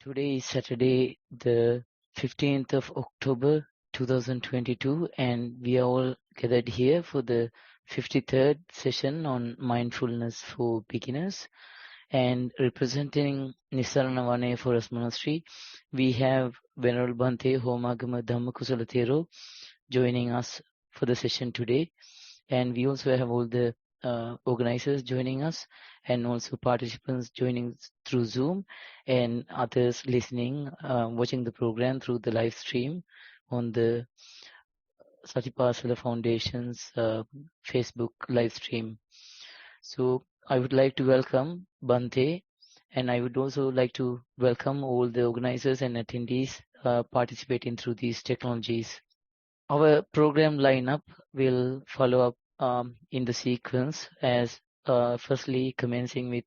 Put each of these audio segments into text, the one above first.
Today is Saturday, the 15th of October 2022, and we are all gathered here for the 53rd session on mindfulness for beginners. And representing Nissarana Vanaya Forest Monastery, we have Venerable Bhante Homagama Dhamma Kusala Thero joining us for the session today. And we also have all the organizers joining us and also participants joining through Zoom and others listening, watching the program through the live stream on the Satipasala Foundation's Facebook live stream. So I would like to welcome Bhante, and I would also like to welcome all the organizers and attendees participating through these technologies. Our program lineup will follow up in the sequence as firstly commencing with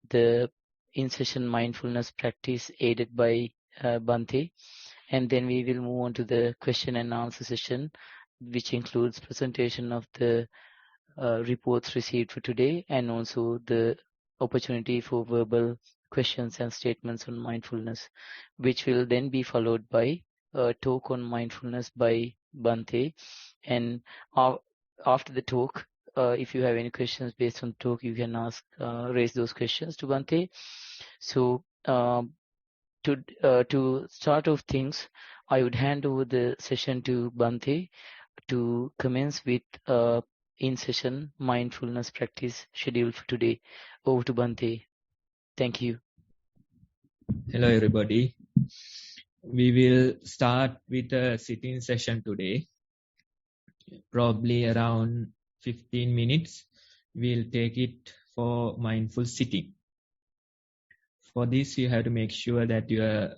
the in-session mindfulness practice aided by Bhante, and then we will move on to the question and answer session, which includes presentation of the reports received for today and also the opportunity for verbal questions and statements on mindfulness, which will then be followed by a talk on mindfulness by Bhante. And after the talk, if you have any questions based on talk, you can raise those questions to Bhante. So to start off things, I would hand over the session to Bhante to commence with in-session mindfulness practice schedule for today. Over to Bhante. Thank you. Hello everybody. We will start with a sitting session today. Probably around 15 minutes. We'll take it for mindful sitting. For this, you have to make sure that your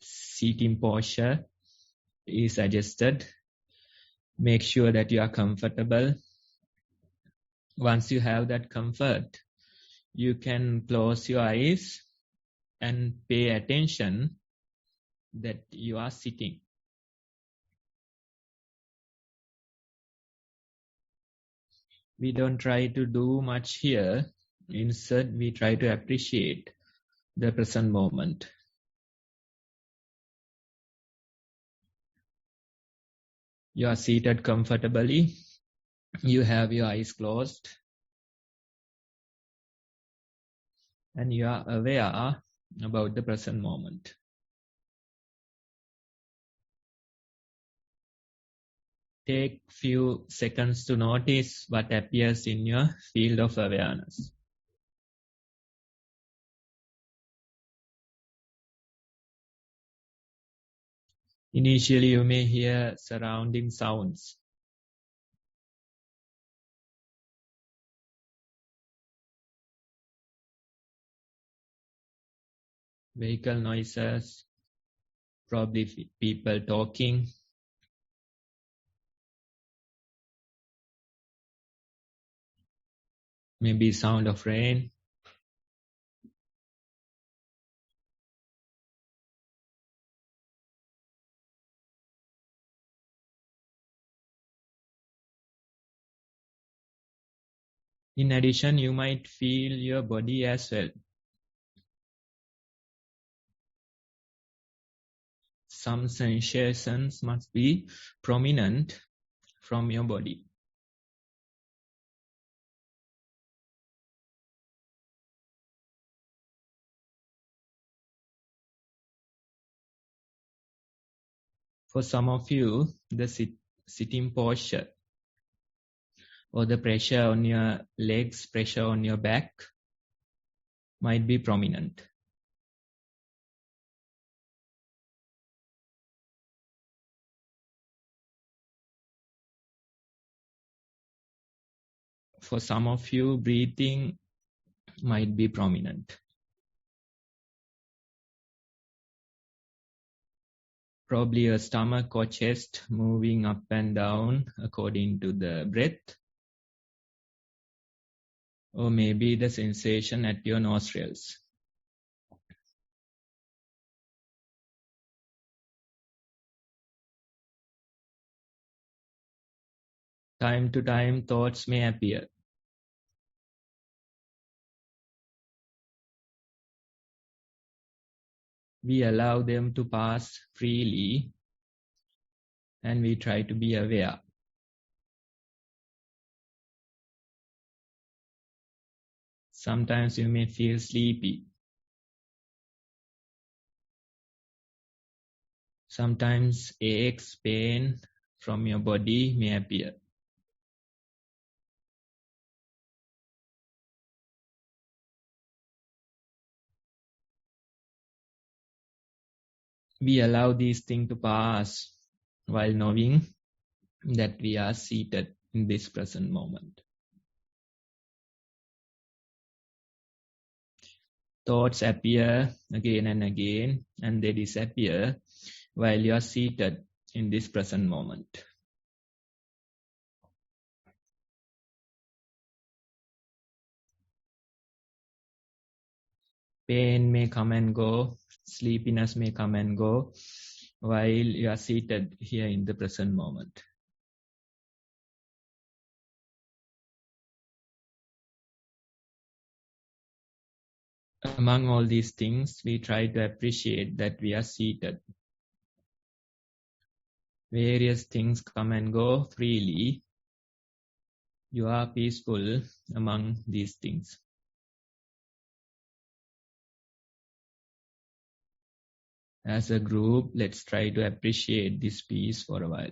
sitting posture is adjusted. Make sure that you are comfortable. Once you have that comfort, you can close your eyes and pay attention that you are sitting. We don't try to do much here. Instead, we try to appreciate the present moment. You are seated comfortably. You have your eyes closed. And you are aware about the present moment. Take few seconds to notice what appears in your field of awareness. Initially, you may hear surrounding sounds. Vehicle noises, probably people talking. Maybe sound of rain. In addition, you might feel your body as well. Some sensations must be prominent from your body. For some of you, the sitting posture or the pressure on your legs, pressure on your back might be prominent. For some of you, breathing might be prominent. Probably your stomach or chest moving up and down according to the breath. Or maybe the sensation at your nostrils. Time to time, thoughts may appear. We allow them to pass freely and we try to be aware. Sometimes you may feel sleepy. Sometimes aches, pain from your body may appear. We allow these things to pass while knowing that we are seated in this present moment. Thoughts appear again and again and they disappear while you are seated in this present moment. Pain may come and go, sleepiness may come and go while you are seated here in the present moment. Among all these things, we try to appreciate that we are seated. Various things come and go freely. You are peaceful among these things. As a group, let's try to appreciate this peace for a while.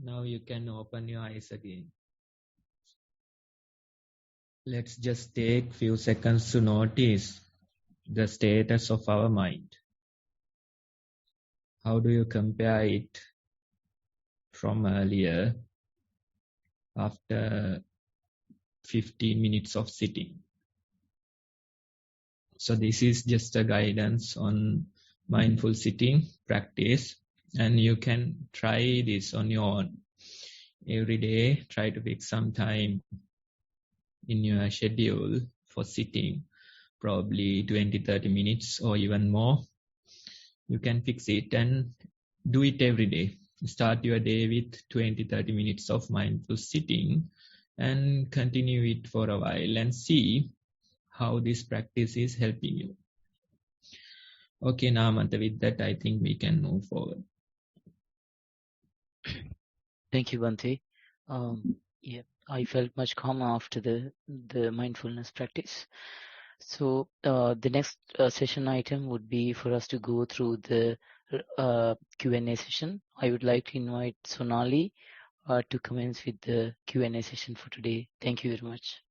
Now you can open your eyes again. Let's just take few seconds to notice the status of our mind. How do you compare it from earlier after 15 minutes of sitting? So this is just a guidance on mindful sitting practice, and you can try this on your own. Every day, try to fix some time in your schedule for sitting, probably 20-30 minutes or even more. You can fix it and do it every day. Start your day with 20-30 minutes of mindful sitting and continue it for a while and see how this practice is helping you. Okay, Namanta, with that, I think we can move forward. Thank you, Bhante. Yeah, I felt much calmer after the mindfulness practice. So the next session item would be for us to go through the Q&A session. I would like to invite Sonali to commence with the Q&A session for today. Thank you very much.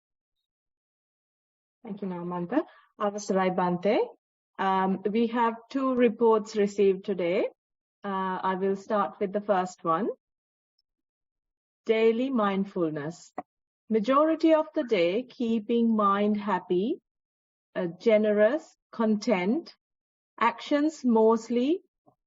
Thank you, Namanta. Avasarai Bante. We have 2 reports received today. I will start with the first one. Daily mindfulness. Majority of the day, keeping mind happy, generous, content, actions mostly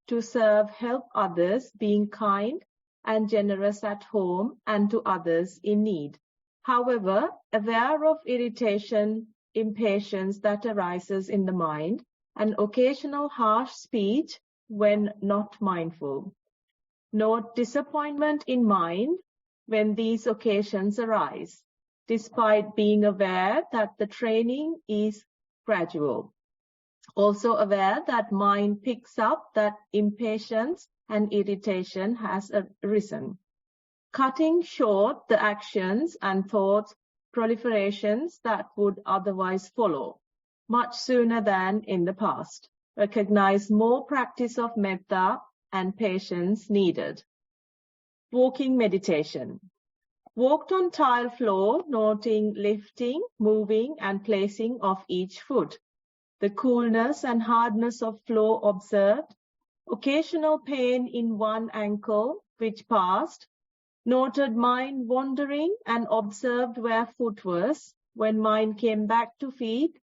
to serve, help others, being kind and generous at home and to others in need. However, aware of irritation, impatience that arises in the mind, and occasional harsh speech when not mindful. Note disappointment in mind when these occasions arise, despite being aware that the training is gradual. Also aware that mind picks up that impatience and irritation has arisen. Cutting short the actions and thoughts proliferations that would otherwise follow, much sooner than in the past. Recognize more practice of metta and patience needed. Walking meditation. Walked on tile floor, noting lifting, moving and placing of each foot. The coolness and hardness of floor observed. Occasional pain in one ankle, which passed. Noted mind wandering and observed where foot was. When mind came back to feet,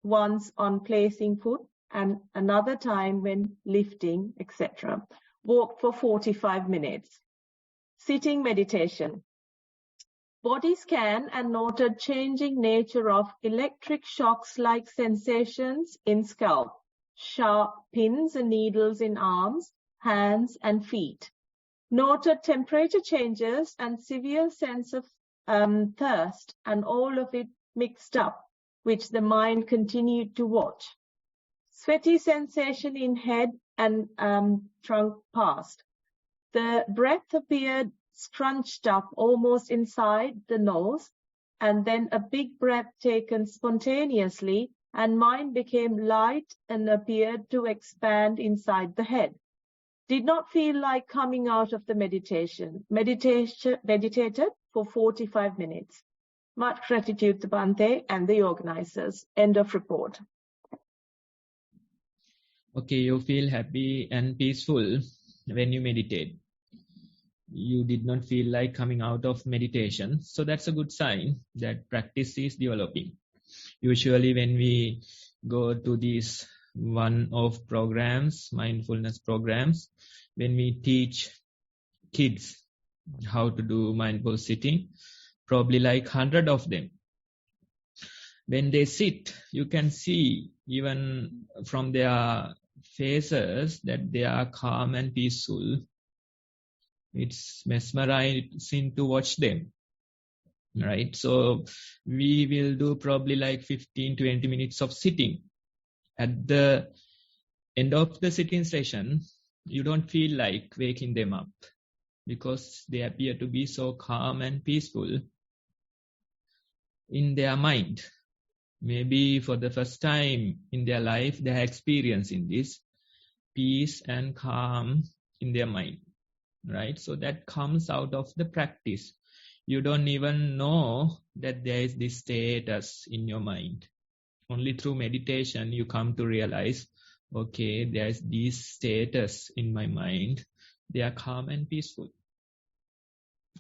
once on placing foot and another time when lifting, etc. Walked for 45 minutes. Sitting meditation. Body scan and noted changing nature of electric shocks-like sensations in scalp, sharp pins and needles in arms, hands and feet. Noted temperature changes and severe sense of thirst and all of it mixed up, which the mind continued to watch. Sweaty sensation in head and trunk passed. The breath appeared scrunched up almost inside the nose, and then a big breath taken spontaneously, and mind became light and appeared to expand inside the head. Did not feel like coming out of the meditation. Meditated for 45 minutes. Much gratitude to Bhante and the organizers. End of report. Okay, you feel happy and peaceful when you meditate. You did not feel like coming out of meditation. So that's a good sign that practice is developing. Usually when we go to these one-off programs, mindfulness programs, when we teach kids how to do mindful sitting, probably like 100 of them. When they sit, you can see even from their faces that they are calm and peaceful. It's mesmerizing to watch them, right? So we will do probably like 15-20 minutes of sitting. At the end of the sitting session, you don't feel like waking them up because they appear to be so calm and peaceful in their mind. Maybe for the first time in their life, they are experiencing this peace and calm in their mind. Right? So that comes out of the practice. You don't even know that there is this status in your mind. Only through meditation you come to realize, okay, there is this status in my mind. They are calm and peaceful.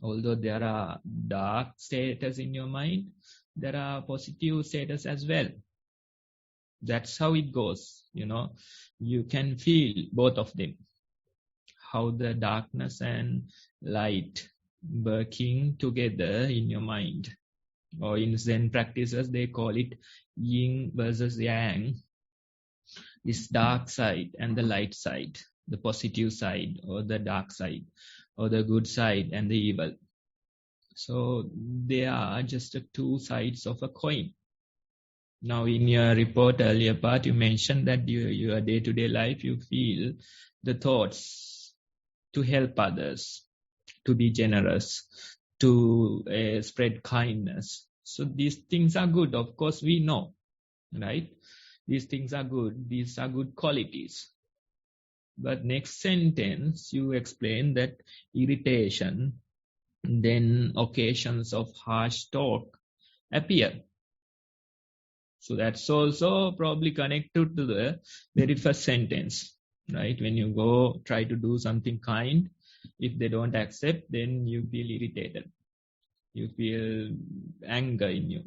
Although there are dark status in your mind, there are positive status as well. That's how it goes. You can feel both of them. How the darkness and light working together in your mind. Or in Zen practices, they call it yin versus yang. This dark side and the light side, the positive side or the dark side, or the good side and the evil. So they are just the two sides of a coin. Now in your report earlier part, you mentioned that your day-to-day life, you feel the thoughts to help others, to be generous, to spread kindness. So these things are good. Of course, we know, right? These things are good. These are good qualities. But next sentence, you explain that irritation, then occasions of harsh talk appear. So that's also probably connected to the very first sentence, right? When you go try to do something kind, if they don't accept, then you feel irritated. You feel anger in you.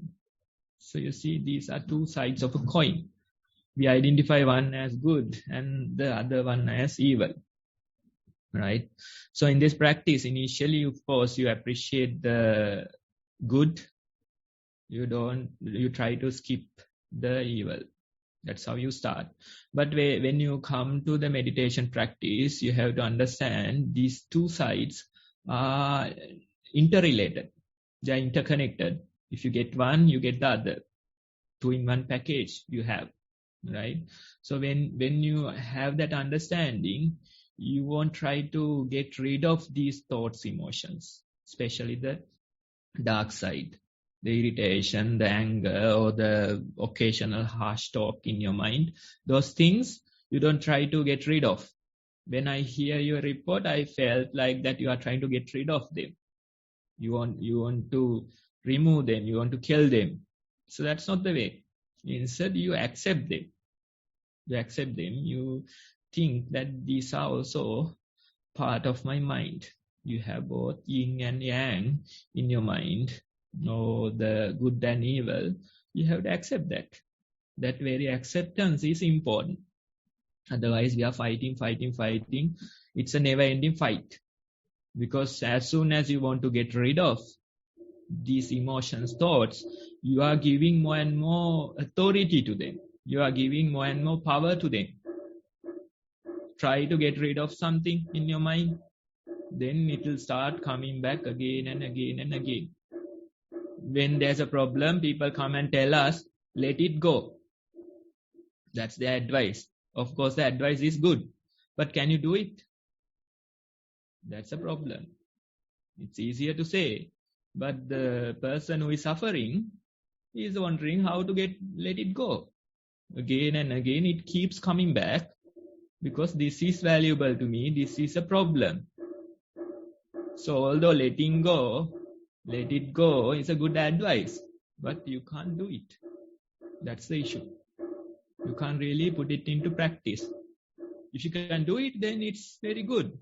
So you see, these are two sides of a coin. We identify one as good and the other one as evil, right? So in this practice, initially, of course, you appreciate the good. You try to skip the evil. That's how you start. But when you come to the meditation practice, you have to understand these two sides are interrelated. They are interconnected. If you get one, you get the other. Two in one package you have, right? So when you have that understanding, you won't try to get rid of these thoughts, emotions, especially the dark side, the irritation, the anger, or the occasional harsh talk in your mind. Those things you don't try to get rid of. When I hear your report, I felt like that you are trying to get rid of them. You want to remove them. You want to kill them. So that's not the way. Instead, you accept them. You accept them. You think that these are also part of my mind. You have both yin and yang in your mind, or the good and evil. You have to accept that. That very acceptance is important. Otherwise, we are fighting. It's a never-ending fight. Because as soon as you want to get rid of these emotions, thoughts, you are giving more and more authority to them. You are giving more and more power to them. Try to get rid of something in your mind, then it will start coming back again and again and again. When there's a problem, people come and tell us, let it go. That's their advice. Of course, the advice is good, but can you do it? That's a problem. It's easier to say, but the person who is suffering is wondering how to let it go. Again and again, it keeps coming back because this is valuable to me. This is a problem. So although letting go, let it go is a good advice, but you can't do it. That's the issue. You can't really put it into practice. If you can do it, then it's very good.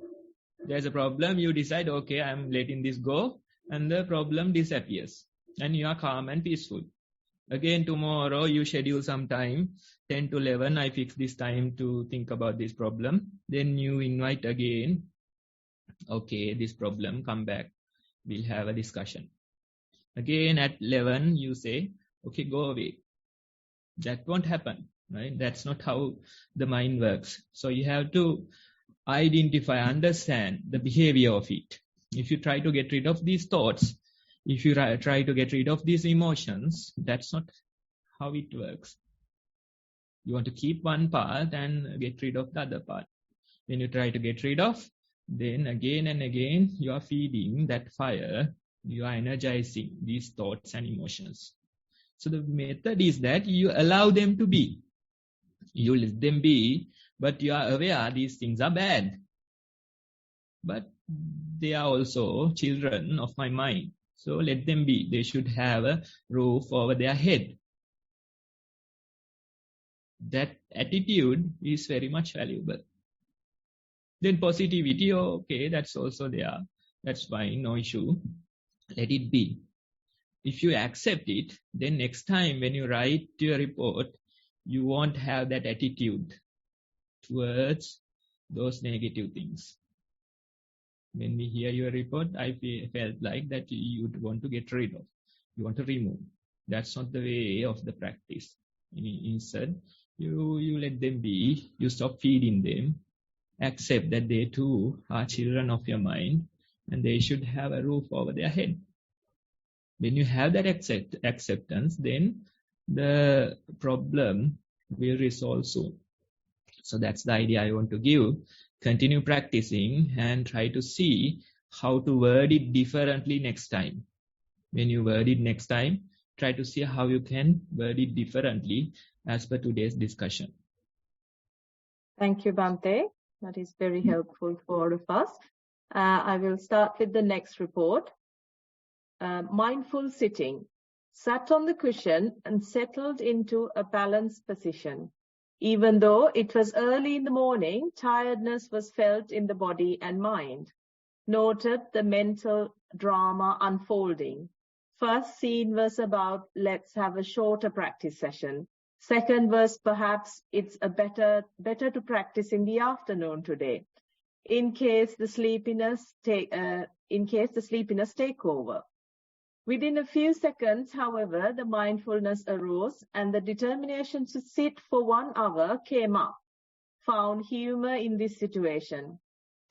There's a problem, you decide, okay, I'm letting this go, and the problem disappears. And you are calm and peaceful. Again, tomorrow you schedule some time, 10 to 11, I fix this time to think about this problem. Then you invite again, okay, this problem, come back. We'll have a discussion. Again at 11, you say, okay, go away. That won't happen, right? That's not how the mind works. So you have to identify, understand the behavior of it. If you try to get rid of these thoughts, if you try to get rid of these emotions, that's not how it works. You want to keep one part and get rid of the other part. When you try to get rid of, then again and again, you are feeding that fire. You are energizing these thoughts and emotions. So the method is that you allow them to be. You let them be, but you are aware these things are bad. But they are also children of my mind. So let them be. They should have a roof over their head. That attitude is very much valuable. Then positivity, okay, that's also there. That's fine, no issue. Let it be. If you accept it, then next time when you write your report, you won't have that attitude towards those negative things. When we hear your report, I felt like that you want to get rid of. You want to remove. That's not the way of the practice. Instead, you let them be. You stop feeding them. Accept that they too are children of your mind and they should have a roof over their head. When you have that acceptance, then the problem will resolve soon. So that's the idea I want to give. Continue practicing and try to see how to word it differently next time. When you word it next time, try to see how you can word it differently as per today's discussion. Thank you, Bhante. That is very helpful for all of us. I will start with the next report. Mindful sitting. sat on the cushion and settled into a balanced position. Even though it was early in the morning, tiredness was felt in the body and mind. Noted the mental drama unfolding. First scene was about, let's have a shorter practice session. Second was, perhaps it's better to practice in the afternoon today, in case the sleepiness take over. Within a few seconds, however, the mindfulness arose and the determination to sit for 1 hour came up. Found humor in this situation.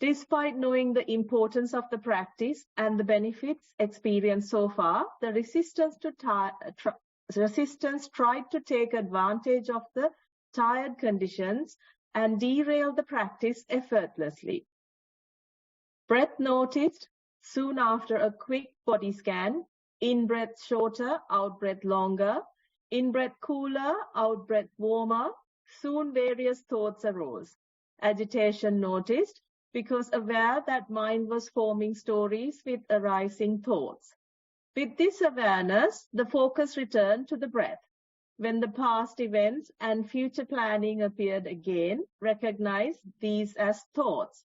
Despite knowing the importance of the practice and the benefits experienced so far, the resistance tried to take advantage of the tired conditions and derail the practice effortlessly. Breath noticed soon after a quick body scan. In-breath shorter, out-breath longer. In-breath cooler, out-breath warmer. Soon various thoughts arose. Agitation noticed, because aware that mind was forming stories with arising thoughts. With this awareness, the focus returned to the breath. When the past events and future planning appeared again, recognize these as thoughts.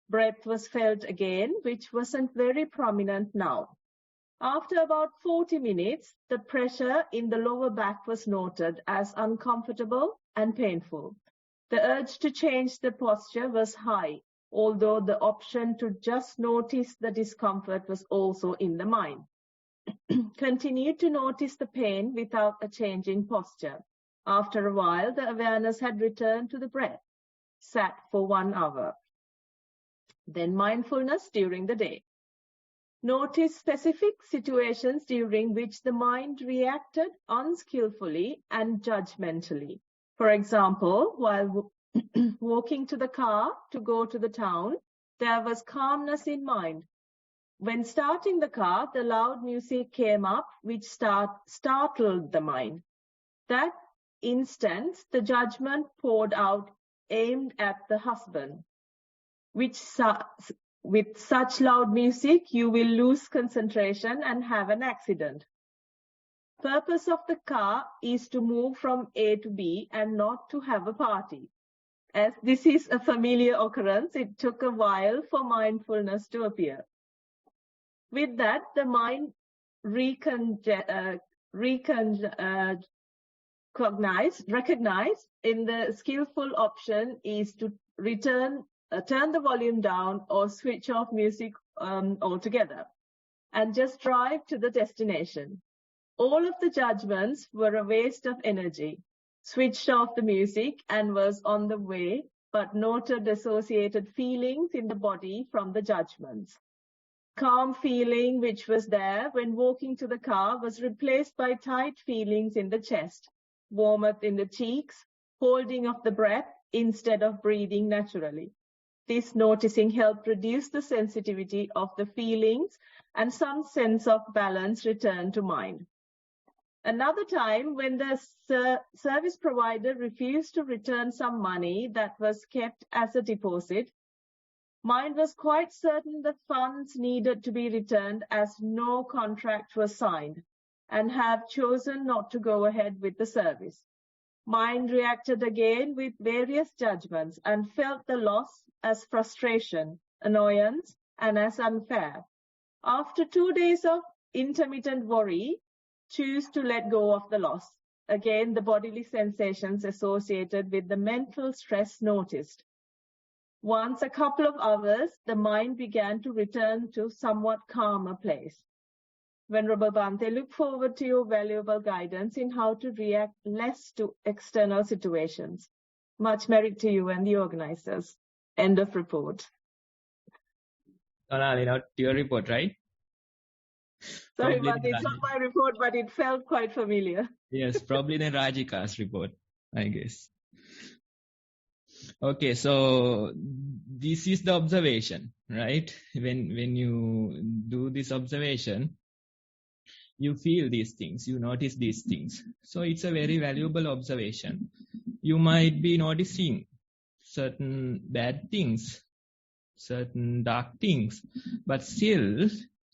Breath was felt again, which wasn't very prominent now. After about 40 minutes, the pressure in the lower back was noted as uncomfortable and painful. The urge to change the posture was high, although the option to just notice the discomfort was also in the mind. Continued to notice the pain without a change in posture. After a while, the awareness had returned to the breath. Sat for 1 hour. Then mindfulness during the day. Notice specific situations during which the mind reacted unskillfully and judgmentally. For example, while walking to the car to go to the town, there was calmness in mind. When starting the car, the loud music came up, which startled the mind. That instant, the judgment poured out, aimed at the husband. With such loud music, you will lose concentration and have an accident. Purpose of the car is to move from A to B and not to have a party. As this is a familiar occurrence, it took a while for mindfulness to appear. With that, the mind recognized in the skillful option is to turn the volume down or switch off music altogether and just drive to the destination. All of the judgments were a waste of energy. Switched off the music and was on the way, but noted associated feelings in the body from the judgments. Calm feeling which was there when walking to the car was replaced by tight feelings in the chest, warmth in the cheeks, holding of the breath instead of breathing naturally. This noticing helped reduce the sensitivity of the feelings and some sense of balance returned to mind. Another time, when the service provider refused to return some money that was kept as a deposit, mind was quite certain the funds needed to be returned as no contract was signed and have chosen not to go ahead with the service. Mind reacted again with various judgments and felt the loss as frustration, annoyance, and as unfair. After 2 days of intermittent worry, choose to let go of the loss. Again, the bodily sensations associated with the mental stress noticed. Once a couple of hours, the mind began to return to somewhat calmer place. Venerable Bhante, look forward to your valuable guidance in how to react less to external situations. Much merit to you and the organizers. End of report. Sonali, not your report, right? Sorry, but it's not my report, but it felt quite familiar. Yes, probably the Rajika's report, I guess. Okay, so this is the observation, right? When you do this observation, you feel these things, you notice these things. So it's a very valuable observation. You might be noticing certain bad things, certain dark things, but still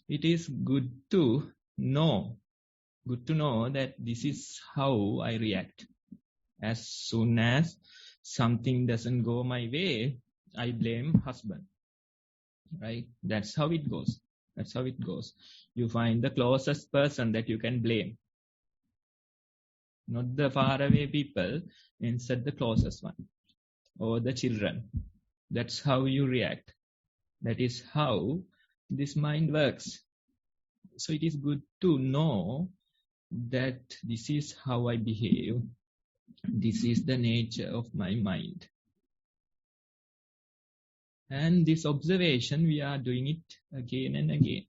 it is good to know good to know that this is how I react. As soon as something doesn't go my way, I blame husband. Right? That's how it goes. That's how it goes. You find the closest person that you can blame. Not the faraway people, instead the closest one. Or the children. That's how you react. That is how this mind works. So it is good to know that this is how I behave. This is the nature of my mind. And this observation, we are doing it again and again.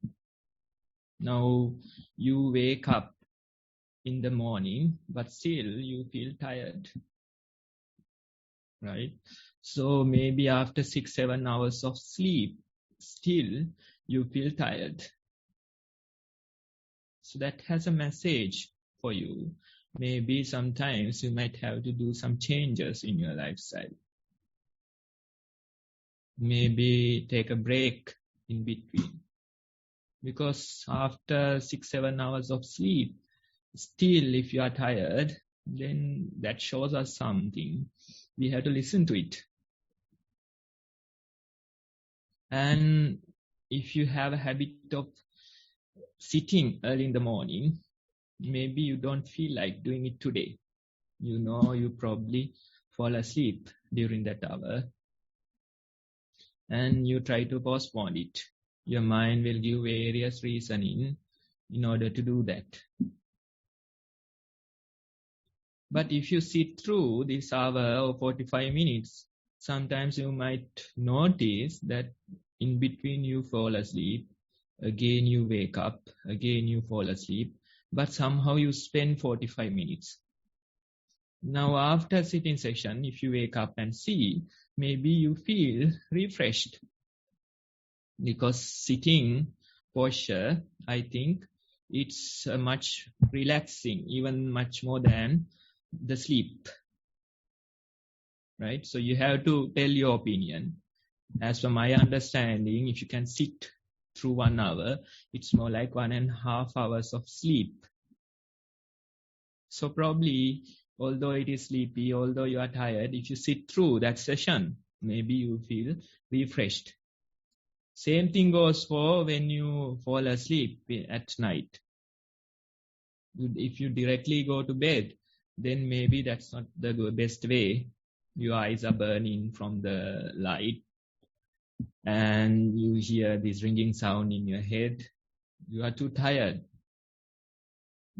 Now, you wake up in the morning, but still you feel tired. Right? So maybe after 6-7 hours of sleep, still you feel tired. So that has a message for you. Maybe sometimes you might have to do some changes in your lifestyle. Maybe take a break in between. Because after 6-7 hours of sleep, still if you are tired, then that shows us something. We have to listen to it. And if you have a habit of sitting early in the morning, maybe you don't feel like doing it today. You know, you probably fall asleep during that hour. And you try to postpone it. Your mind will give various reasoning in order to do that. But if you sit through this hour or 45 minutes, sometimes you might notice that in between you fall asleep, again you wake up, again you fall asleep, but somehow you spend 45 minutes. Now after sitting session, if you wake up and see, maybe you feel refreshed. Because sitting posture, I think it's much relaxing, even much more than the sleep. Right? So you have to tell your opinion. As per my understanding, if you can sit through 1 hour, it's more like 1.5 hours of sleep. So probably, although it is sleepy, although you are tired, if you sit through that session, maybe you feel refreshed. Same thing goes for when you fall asleep at night. If you directly go to bed, then maybe that's not the best way. Your eyes are burning from the light and you hear this ringing sound in your head. You are too tired.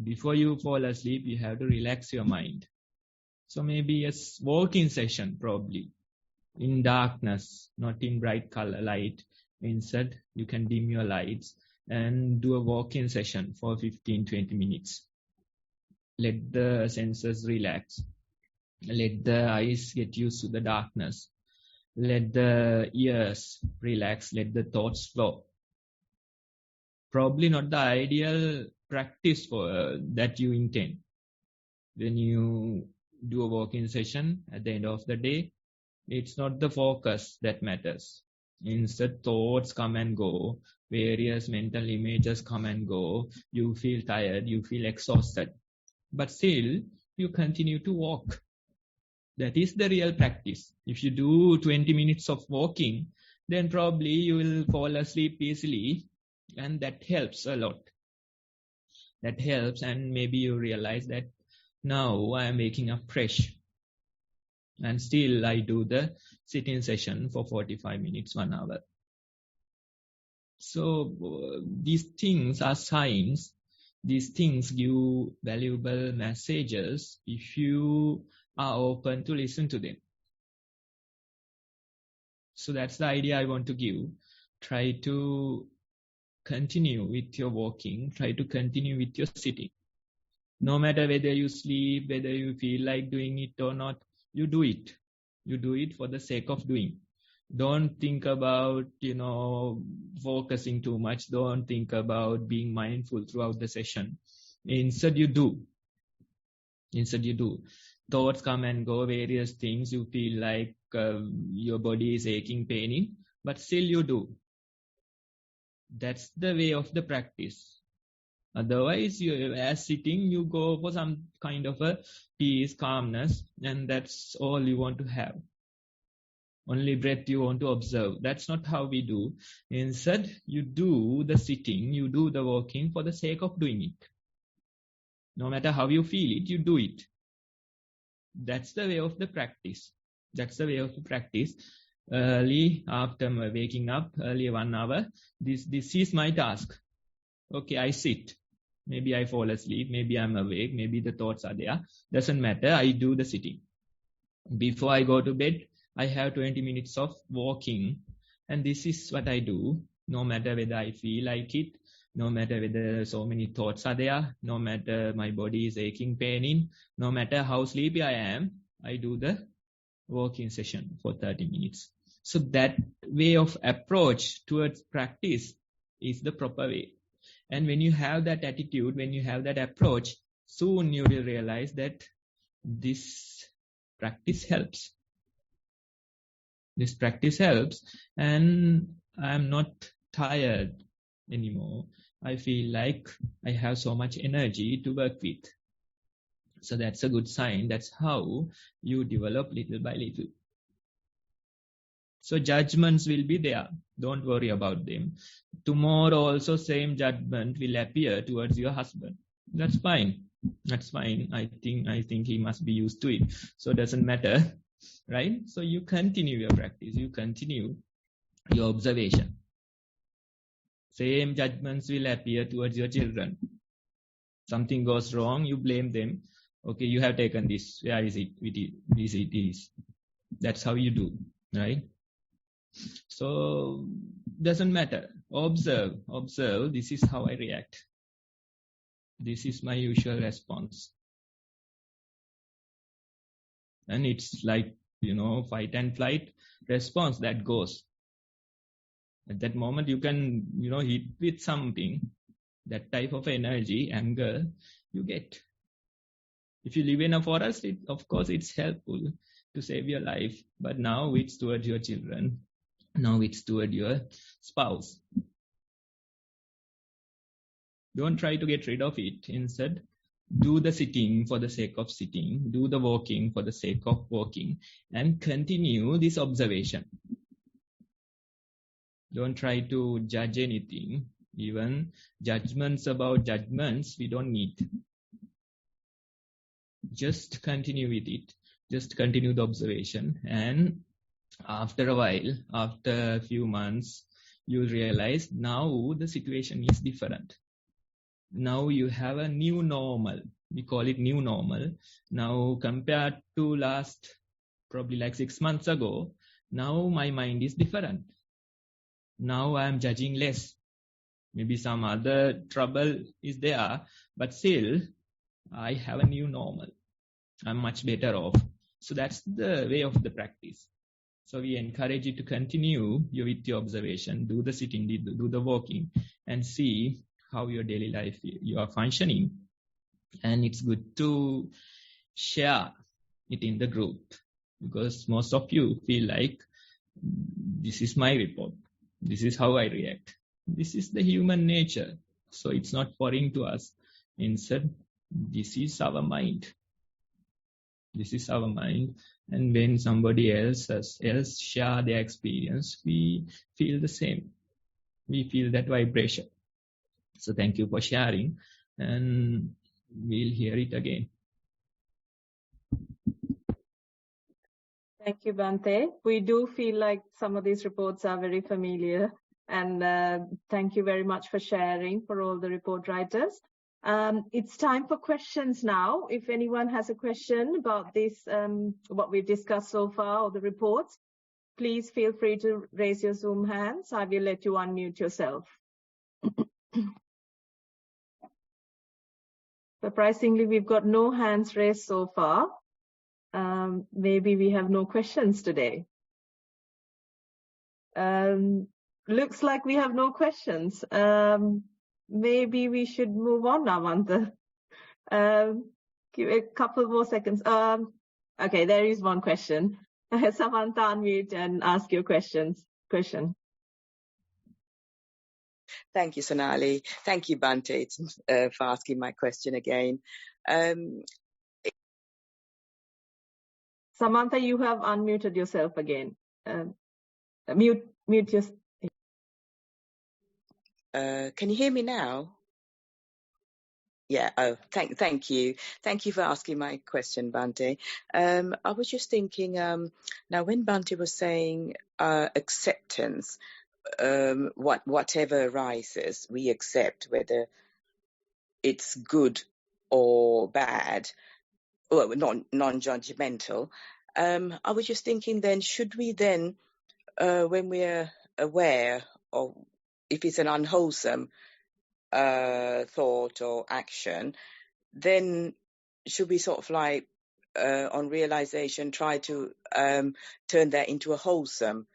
Before you fall asleep, you have to relax your mind. So maybe a walking session probably in darkness, not in bright color light. Instead, you can dim your lights and do a walking session for 15-20 minutes. Let the senses relax. Let the eyes get used to the darkness. Let the ears relax. Let the thoughts flow. Probably not the ideal practice for that you intend. When you do a walking session at the end of the day, it's not the focus that matters. Instead, thoughts come and go. Various mental images come and go. You feel tired. You feel exhausted. But still, you continue to walk. That is the real practice. If you do 20 minutes of walking, then probably you will fall asleep easily. And that helps a lot. That helps, and maybe you realize that now I am waking up fresh. And still I do the sitting session for 45 minutes, 1 hour. So these things are signs. These things give valuable messages if you are open to listen to them. So that's the idea I want to give. Try to continue with your walking. Try to continue with your sitting. No matter whether you sleep, whether you feel like doing it or not, you do it. You do it for the sake of doing. Don't think about, focusing too much. Don't think about being mindful throughout the session. Instead, you do. Thoughts come and go, various things. You feel like your body is aching, paining, but still you do. That's the way of the practice. Otherwise, as sitting, you go for some kind of a peace, calmness, and that's all you want to have. Only breath you want to observe. That's not how we do. Instead, you do the sitting, you do the walking for the sake of doing it. No matter how you feel it, you do it. That's the way of the practice. That's the way of the practice. Early, after waking up, early 1 hour, this is my task. Okay, I sit. Maybe I fall asleep. Maybe I'm awake. Maybe the thoughts are there. Doesn't matter. I do the sitting. Before I go to bed, I have 20 minutes of walking. And this is what I do. No matter whether I feel like it, no matter whether so many thoughts are there, no matter my body is aching, paining, no matter how sleepy I am, I do the walking session for 30 minutes. So that way of approach towards practice is the proper way. And when you have that attitude, when you have that approach, soon you will realize that this practice helps. This practice helps, and I'm not tired anymore. I feel like I have so much energy to work with. So that's a good sign. That's how you develop little by little. So judgments will be there. Don't worry about them. Tomorrow also same judgment will appear towards your husband. That's fine. That's fine. I think he must be used to it. So it doesn't matter, right? So you continue your practice. You continue your observation. Same judgments will appear towards your children. Something goes wrong, you blame them. Okay, you have taken this. Where is it? It is. That's how you do, right? So doesn't matter. Observe. This is how I react. This is my usual response. And it's like, fight and flight response that goes. At that moment, you can, hit with something. That type of energy, anger, you get. If you live in a forest, of course, it's helpful to save your life. But now it's towards your children. Now it's toward your spouse. Don't try to get rid of it. Instead, do the sitting for the sake of sitting. Do the walking for the sake of walking. And continue this observation. Don't try to judge anything. Even judgments about judgments, we don't need. Just continue with it. Just continue the observation. And after a while, after a few months, you'll realize now the situation is different. Now you have a new normal. We call it new normal. Now compared to last, probably like 6 months ago, now my mind is different. Now I am judging less. Maybe some other trouble is there, but still I have a new normal. I'm much better off. So that's the way of the practice. So we encourage you to continue with your observation, do the sitting, do the walking, and see how your daily life you are functioning. And it's good to share it in the group, because most of you feel like this is my report. This is how I react. This is the human nature. So it's not foreign to us. Instead, this is our mind. This is our mind. And when somebody else share their experience, we feel the same. We feel that vibration. So thank you for sharing. And we'll hear it again. Thank you, Bhante. We do feel like some of these reports are very familiar. And thank you very much for sharing for all the report writers. It's time for questions now. If anyone has a question about this, what we've discussed so far, or the reports, please feel free to raise your Zoom hands. I will let you unmute yourself. Surprisingly, we've got no hands raised so far. Maybe we have no questions today. Looks like we have no questions. Maybe we should move on now, Mantha. Give a couple more seconds. Okay, there is one question. Samantha, unmute and ask your question. Thank you, Sonali. Thank you, Bhante, for asking my question again. Samantha, you have unmuted yourself again. Mute your. Can you hear me now? Yeah. Oh, thank you. Thank you for asking my question, Bhante. I was just thinking, now when Bhante was saying acceptance, whatever arises, we accept, whether it's good or bad, well, non-judgmental. I was just thinking then, should we then, when we're aware of if it's an unwholesome thought or action, then should we sort of like, on realization, try to turn that into a wholesome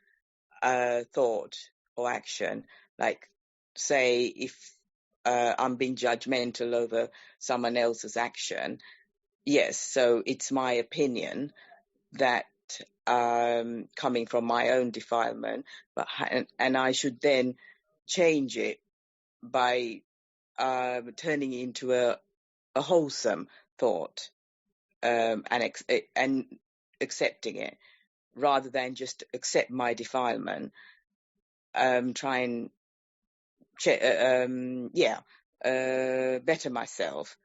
thought or action? Like, say, if I'm being judgmental over someone else's action, yes, so it's my opinion that coming from my own defilement, and I should then change it by turning it into a wholesome thought, and accepting it, rather than just accept my defilement. Try and better myself,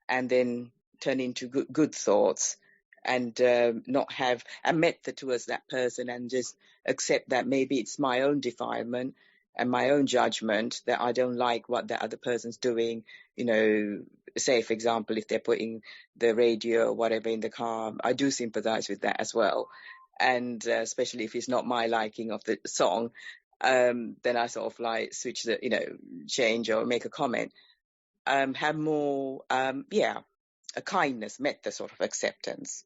and then turn into good thoughts, and not have a method towards that person, and just accept that maybe it's my own defilement and my own judgment that I don't like what the other person's doing. You know, say, for example, if they're putting the radio or whatever in the car, I do sympathize with that as well. And especially if it's not my liking of the song, then I sort of like switch change or make a comment. Have more, a kindness method, sort of acceptance.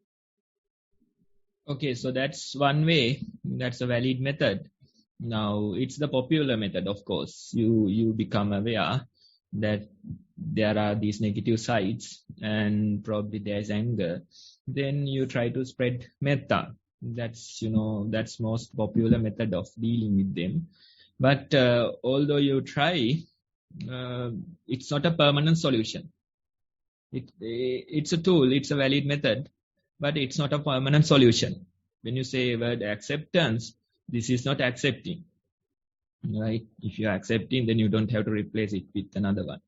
Okay, so that's one way. That's a valid method. Now, it's the popular method, of course. You become aware that there are these negative sides and probably there's anger. Then you try to spread metta. That's most popular method of dealing with them. But although you try, it's not a permanent solution. It's a tool, it's a valid method, but it's not a permanent solution. When you say word acceptance, this is not accepting, right? If you're accepting, then you don't have to replace it with another one,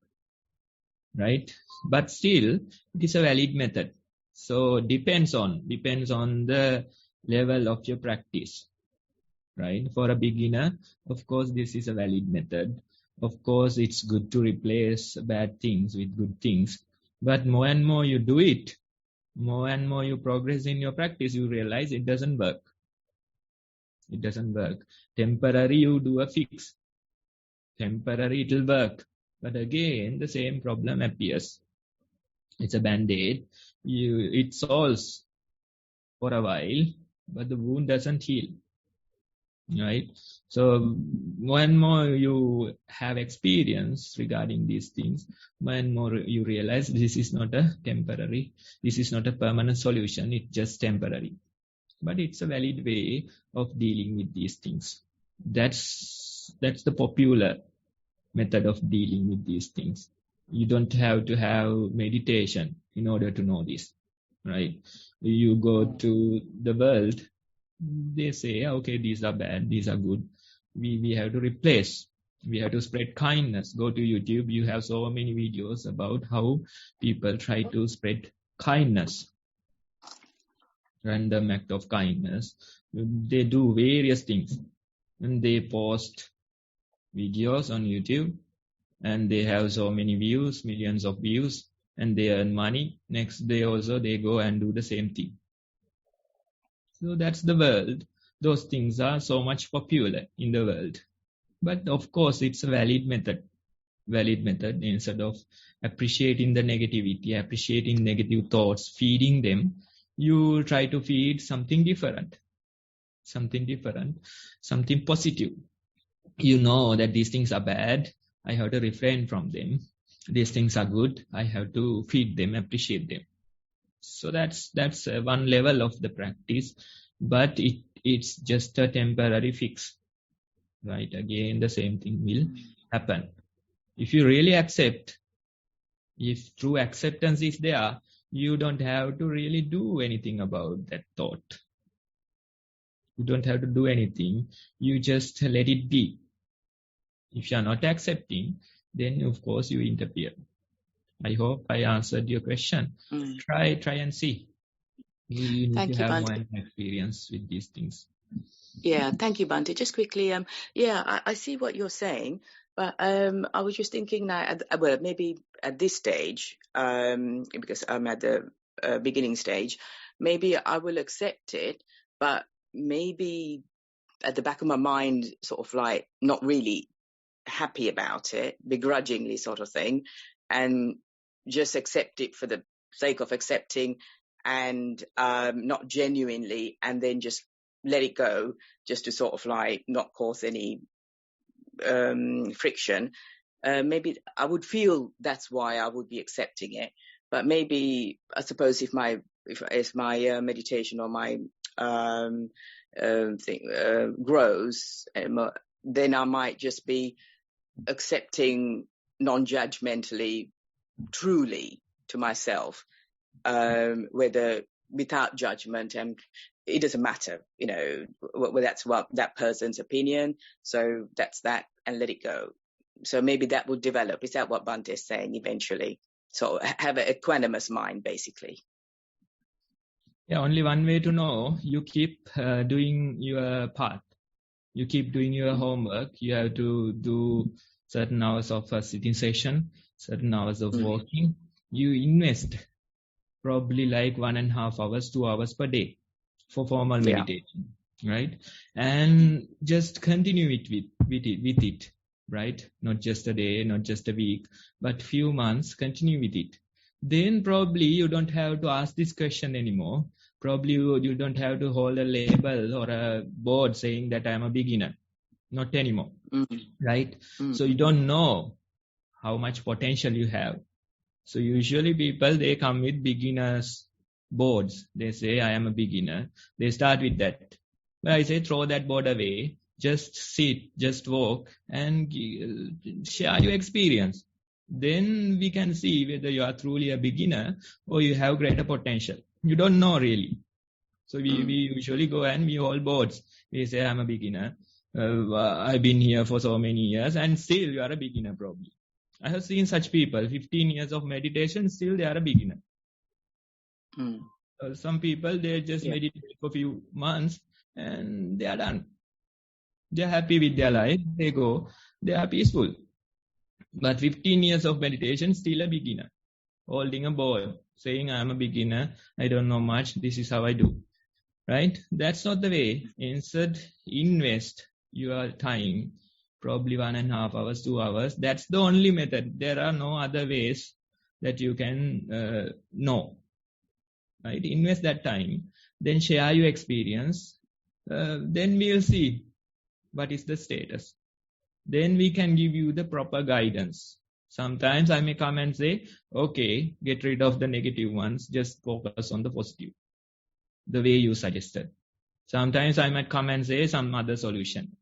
right? But still, it is a valid method. So depends on the level of your practice, right? For a beginner, of course, this is a valid method. Of course, it's good to replace bad things with good things. But more and more you do it, more and more you progress in your practice, you realize it doesn't work. It doesn't work. Temporary, you do a fix. Temporary, it will work. But again, the same problem appears. It's a band-aid. It solves for a while, but the wound doesn't heal. Right? So more and more you have experience regarding these things, more and more you realize this is not a temporary, this is not a permanent solution, it's just temporary. But it's a valid way of dealing with these things. That's the popular method of dealing with these things. You don't have to have meditation in order to know this, right? You go to the world, they say, okay, these are bad, these are good. We have to replace. We have to spread kindness. Go to YouTube, you have so many videos about how people try to spread kindness. Random act of kindness. They do various things. And they post videos on YouTube. And they have so many views, millions of views. And they earn money. Next day also they go and do the same thing. So that's the world. Those things are so much popular in the world. But of course, it's a valid method. Valid method. Instead of appreciating the negativity, appreciating negative thoughts, feeding them, you try to feed something different. Something different. Something positive. You know that these things are bad. I have to refrain from them. These things are good. I have to feed them, appreciate them. So that's one level of the practice, but it's just a temporary fix, right? Again, the same thing will happen. If you really accept, if true acceptance is there, you don't have to really do anything about that thought. You don't have to do anything. You just let it be. If you are not accepting, then of course you interfere. I hope I answered your question. Try and see. You need Thank to you, have Bhante. more experience with these things. Yeah, thank you, Bhante. Just quickly, I see what you're saying, but I was just thinking now, well, maybe at this stage, because I'm at the beginning stage, maybe I will accept it, but maybe at the back of my mind, sort of like not really happy about it, begrudgingly sort of thing, and just accept it for the sake of accepting and not genuinely, and then just let it go, just to sort of like not cause any friction. Maybe I would feel that's why I would be accepting it. But maybe I suppose if my meditation or my thing grows, then I might just be accepting non-judgmentally, truly to myself, whether without judgment, and it doesn't matter, whether that's what that person's opinion. So that's that, and let it go. So maybe that will develop. Is that what Bhante is saying eventually? So have an equanimous mind, basically. Yeah, only one way to know. You keep doing your part. You keep doing your homework. You have to do certain hours of a sitting session, certain hours of walking. You invest probably like 1.5 hours, 2 hours per day for formal meditation, right? And just continue it with it, right? Not just a day, not just a week, but few months, continue with it. Then probably you don't have to ask this question anymore. Probably you don't have to hold a label or a board saying that I'm a beginner. Not anymore, right? So you don't know how much potential you have. So usually people, they come with beginners boards. They say, I am a beginner. They start with that. But I say, throw that board away. Just sit, just walk and share your experience. Then we can see whether you are truly a beginner or you have greater potential. You don't know really. So we usually go and we hold boards. We say, I'm a beginner. I've been here for so many years, and still you are a beginner probably. I have seen such people, 15 years of meditation, still they are a beginner. Some people, they just meditate for a few months and they are done. They are happy with their life. They go, they are peaceful. But 15 years of meditation, still a beginner. Holding a board, saying, I'm a beginner, I don't know much, this is how I do. Right? That's not the way. Instead, invest your time, probably 1.5 hours, 2 hours. That's the only method. There are no other ways that you can know. Right? Invest that time. Then share your experience. Then we'll see what is the status. Then we can give you the proper guidance. Sometimes I may come and say, okay, get rid of the negative ones. Just focus on the positive. The way you suggested. Sometimes I might come and say some other solution.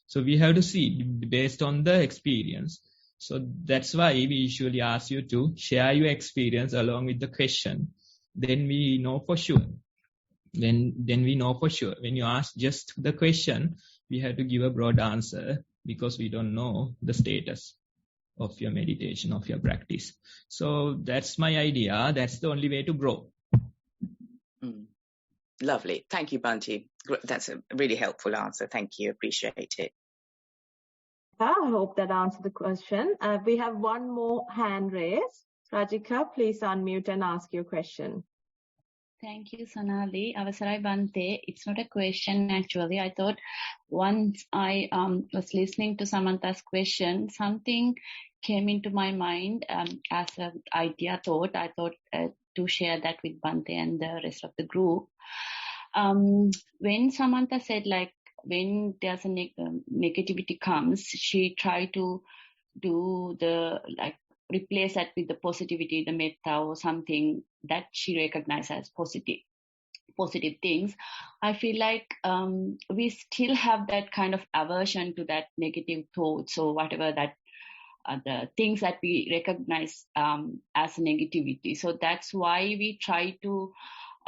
So we have to see based on the experience. So that's why we usually ask you to share your experience along with the question. Then we know for sure. Then we know for sure. When you ask just the question, we have to give a broad answer because we don't know the status of your meditation, of your practice. So that's my idea. That's the only way to grow. Lovely. Thank you, Bhante. That's a really helpful answer. Thank you. Appreciate it. I hope that answered the question. We have one more hand raised. Rajika, please unmute and ask your question. Thank you, Sonali. Avasarai Bhante. It's not a question actually. I thought once I was listening to Samantha's question, something came into my mind as an idea thought. I thought to share that with Bhante and the rest of the group. When Samantha said like when there's a negativity comes, she tried to do the like replace that with the positivity, the metta or something that she recognizes as positive things. I feel like we still have that kind of aversion to that negative thoughts or whatever that the things that we recognize as negativity. So that's why we try to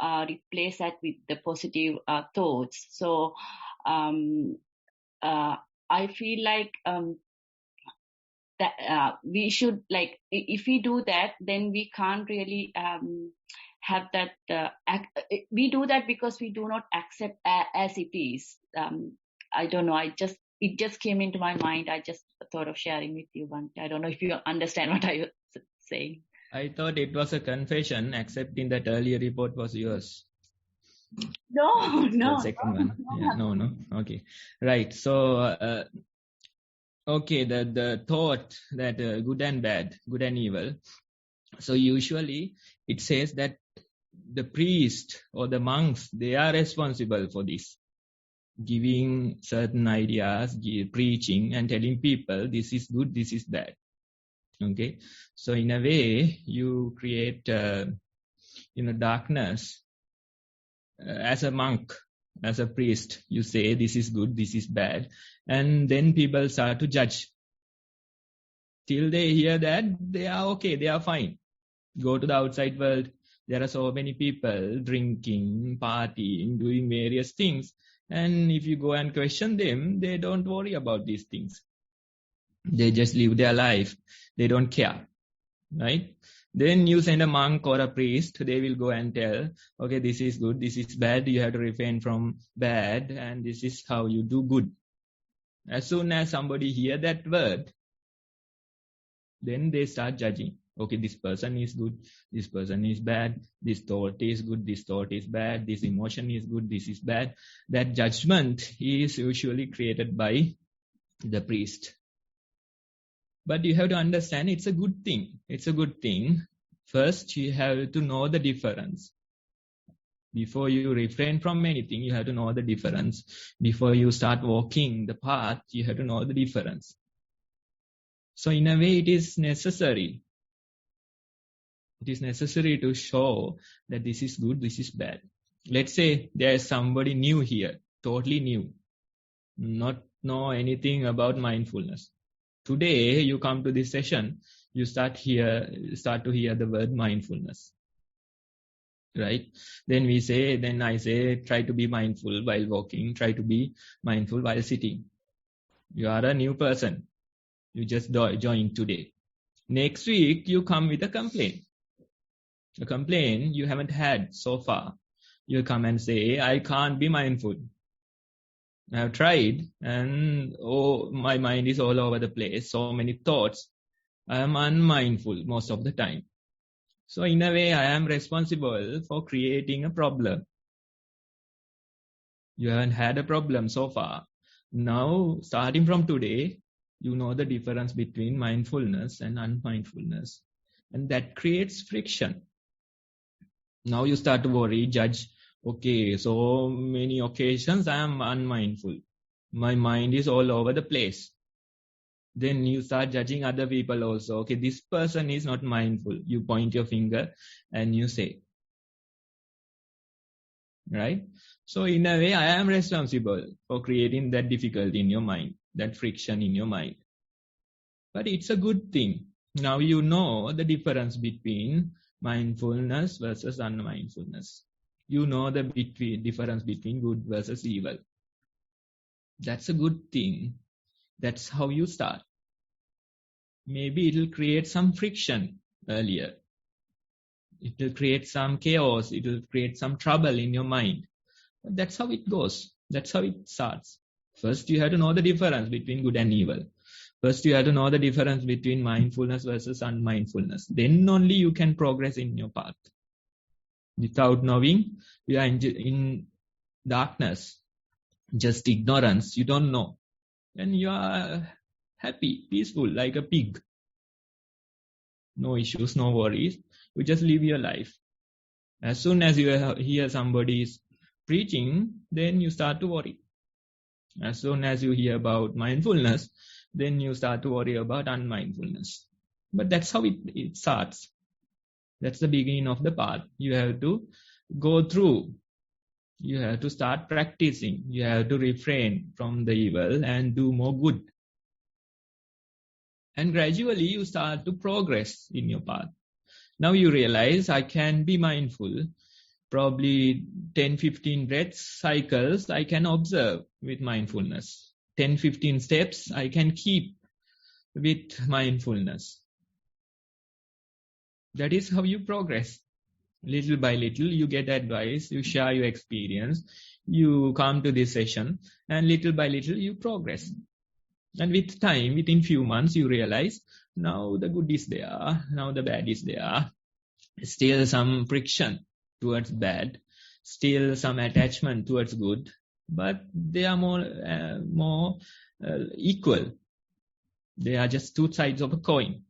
replace that with the positive thoughts. So I feel like that we should, like, if we do that, then we can't really have that. We do that because we do not accept as it is. I don't know. It just came into my mind. I just thought of sharing with you one. I don't know if you understand what I was saying. I thought it was a confession, accepting that earlier report was yours. No. The second one. Yeah, no. Okay. Right. So, okay, the thought that good and bad, good and evil. So usually it says that the priest or the monks, they are responsible for this, giving certain ideas, preaching and telling people this is good, this is bad. Okay. So in a way, you create, darkness. As a monk, as a priest, you say this is good, this is bad. And then people start to judge. Till they hear that, they are okay, they are fine. Go to the outside world. There are so many people drinking, partying, doing various things. And if you go and question them, they don't worry about these things. They just live their life. They don't care. Right? Then you send a monk or a priest, they will go and tell, okay, this is good, this is bad, you have to refrain from bad, and this is how you do good. As soon as somebody hear that word, then they start judging. Okay, this person is good, this person is bad, this thought is good, this thought is bad, this emotion is good, this is bad. That judgment is usually created by the priest. But you have to understand it's a good thing. It's a good thing. First, you have to know the difference. Before you refrain from anything, you have to know the difference. Before you start walking the path, you have to know the difference. So in a way, it is necessary. It is necessary to show that this is good, this is bad. Let's say there is somebody new here, totally new, not know anything about mindfulness. Today, you come to this session, you start to hear the word mindfulness. Right? Then I say, try to be mindful while walking, try to be mindful while sitting. You are a new person. You just joined today. Next week, you come with a complaint. A complaint you haven't had so far. You come and say, I can't be mindful. I have tried and my mind is all over the place. So many thoughts. I am unmindful most of the time. So in a way, I am responsible for creating a problem. You haven't had a problem so far. Now, starting from today, you know the difference between mindfulness and unmindfulness. And that creates friction. Now you start to worry, judge. Okay, so many occasions I am unmindful. My mind is all over the place. Then you start judging other people also. Okay, this person is not mindful. You point your finger and you say. Right? So in a way, I am responsible for creating that difficulty in your mind, that friction in your mind. But it's a good thing. Now you know the difference between mindfulness versus unmindfulness. You know the difference between good versus evil. That's a good thing. That's how you start. Maybe it will create some friction earlier. It will create some chaos. It will create some trouble in your mind. But that's how it goes. That's how it starts. First, you have to know the difference between good and evil. First, you have to know the difference between mindfulness versus unmindfulness. Then only you can progress in your path. Without knowing, you are in darkness, just ignorance. You don't know. And you are happy, peaceful, like a pig. No issues, no worries. You just live your life. As soon as you hear somebody is preaching, then you start to worry. As soon as you hear about mindfulness, then you start to worry about unmindfulness. But that's how it starts. That's the beginning of the path. You have to go through. You have to start practicing. You have to refrain from the evil and do more good. And gradually you start to progress in your path. Now you realize I can be mindful. Probably 10-15 breath cycles I can observe with mindfulness. 10-15 steps I can keep with mindfulness. That is how you progress. Little by little you get advice, you share your experience, you come to this session, and little by little you progress. And with time, within few months, you realize now the good is there, now the bad is there. Still some friction towards bad, still some attachment towards good, but they are more equal. They are just two sides of a coin.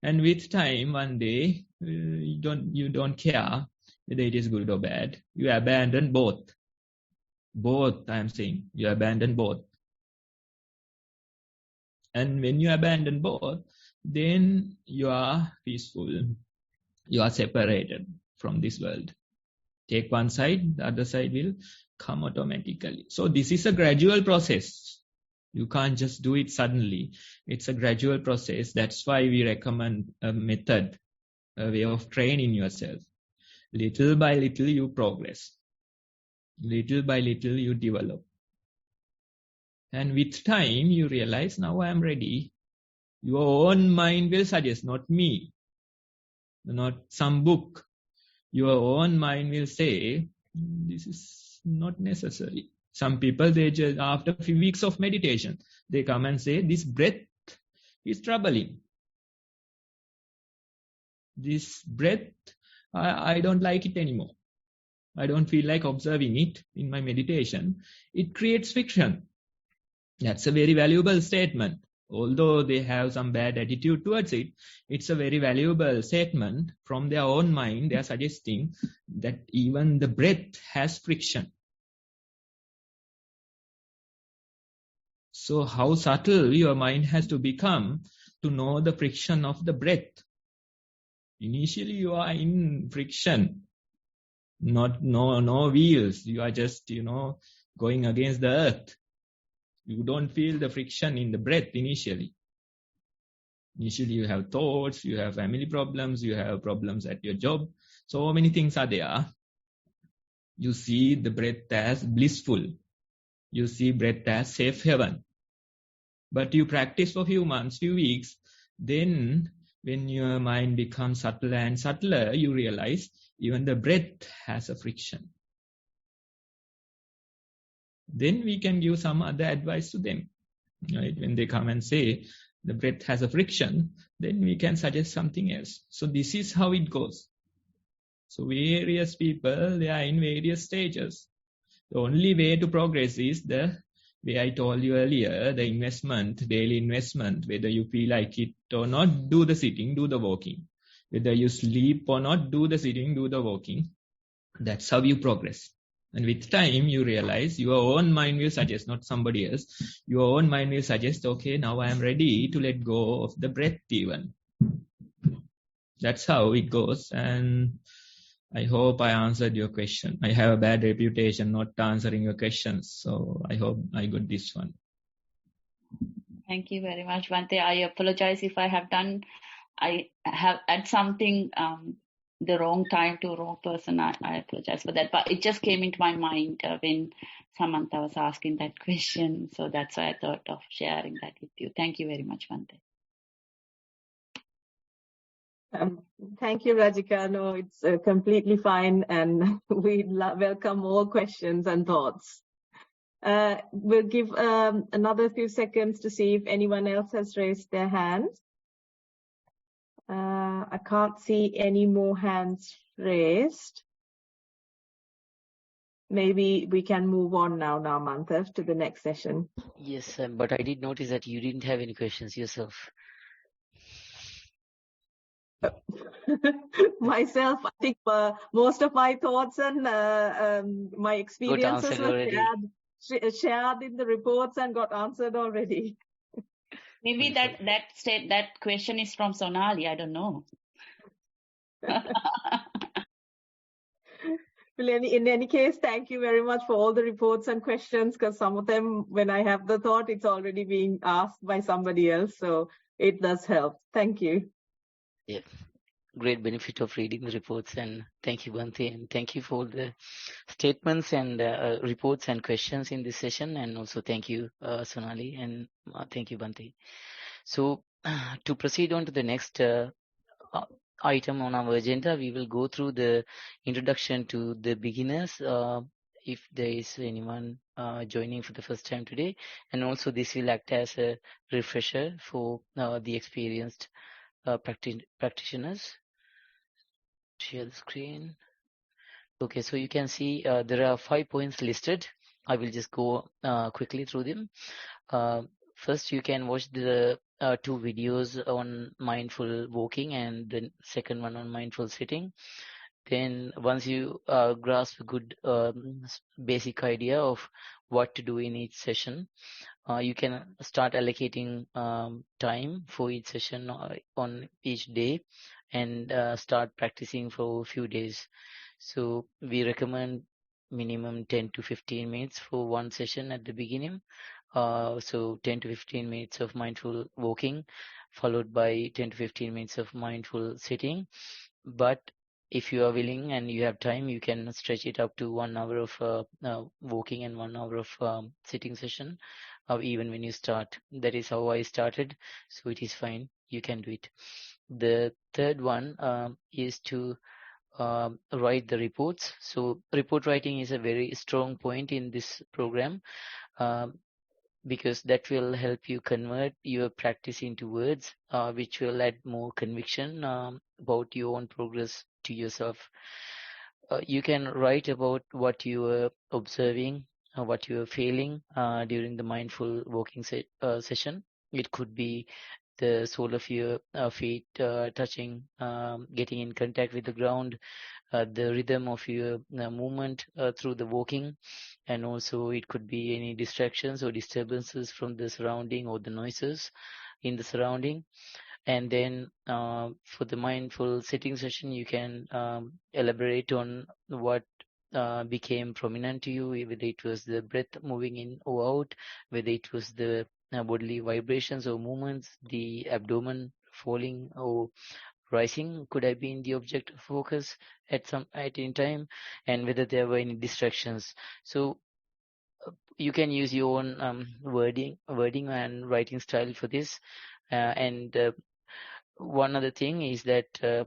And with time, one day, you don't care whether it is good or bad. You abandon both. Both, I am saying. You abandon both. And when you abandon both, then you are peaceful. You are separated from this world. Take one side, the other side will come automatically. So this is a gradual process. You can't just do it suddenly. It's a gradual process. That's why we recommend a method, a way of training yourself. Little by little you progress. Little by little you develop. And with time you realize, now I am ready. Your own mind will suggest, not me, not some book. Your own mind will say, this is not necessary. Some people, they just, after a few weeks of meditation, they come and say, this breath is troubling. This breath, I don't like it anymore. I don't feel like observing it in my meditation. It creates friction. That's a very valuable statement. Although they have some bad attitude towards it, it's a very valuable statement from their own mind. They are suggesting that even the breath has friction. So how subtle your mind has to become to know the friction of the breath. Initially you are in friction, no wheels. You are just, going against the earth. You don't feel the friction in the breath initially. Initially you have thoughts, you have family problems, you have problems at your job. So many things are there. You see the breath as blissful. You see breath as safe haven. But you practice for few months, few weeks, then when your mind becomes subtler and subtler, you realize even the breath has a friction. Then we can give some other advice to them. Right? When they come and say the breath has a friction, then we can suggest something else. So this is how it goes. So various people, they are in various stages. The only way to progress is the way I told you earlier, the investment, daily investment, whether you feel like it or not, do the sitting, do the walking. Whether you sleep or not, do the sitting, do the walking. That's how you progress. And with time, you realize your own mind will suggest, not somebody else. Your own mind will suggest, okay, now I am ready to let go of the breath even. That's how it goes. And I hope I answered your question. I have a bad reputation not answering your questions. So I hope I got this one. Thank you very much, Bhante. I apologize if I have had something the wrong time to wrong person. I apologize for that. But it just came into my mind when Samantha was asking that question. So that's why I thought of sharing that with you. Thank you very much, Bhante. Thank you, Rajika. No, it's completely fine, and we welcome all questions and thoughts. We'll give another few seconds to see if anyone else has raised their hand. I can't see any more hands raised. Maybe we can move on now, Manthav, to the next session. Yes, but I did notice that you didn't have any questions yourself. Myself, I think most of my thoughts and my experiences were shared in the reports and got answered already. Maybe that question is from Sonali. I don't know. Well, in any case, thank you very much for all the reports and questions, because some of them, when I have the thought, it's already being asked by somebody else. So it does help. Thank you. Yeah, great benefit of reading the reports, and thank you, Bhante, and thank you for the statements and reports and questions in this session, and also thank you, Sonali, and thank you, Bhante. So to proceed on to the next item on our agenda, we will go through the introduction to the beginners, if there is anyone joining for the first time today, and also this will act as a refresher for the experienced practitioners. Share the screen. Okay, so you can see there are 5 points listed. I will just go quickly through them. First, you can watch the 2 videos on mindful walking and the second one on mindful sitting. Then once you grasp a good basic idea of what to do in each session, you can start allocating time for each session on each day and start practicing for a few days. So we recommend minimum 10 to 15 minutes for one session at the beginning. So 10 to 15 minutes of mindful walking, followed by 10 to 15 minutes of mindful sitting. But if you are willing and you have time, you can stretch it up to 1 hour of walking and 1 hour of sitting session, even when you start. That is how I started, so it is fine. You can do it. The third one is to write the reports. So report writing is a very strong point in this program, because that will help you convert your practice into words, which will add more conviction about your own progress to yourself. You can write about what you are observing, what you are feeling during the mindful walking session. It could be the sole of your feet touching, getting in contact with the ground, the rhythm of your movement through the walking, and also it could be any distractions or disturbances from the surrounding or the noises in the surrounding. And then for the mindful sitting session, you can elaborate on what became prominent to you, whether it was the breath moving in or out, whether it was the bodily vibrations or movements, the abdomen falling or rising could have been the object of focus at any time, and whether there were any distractions. So you can use your own wording and writing style for this. And one other thing is that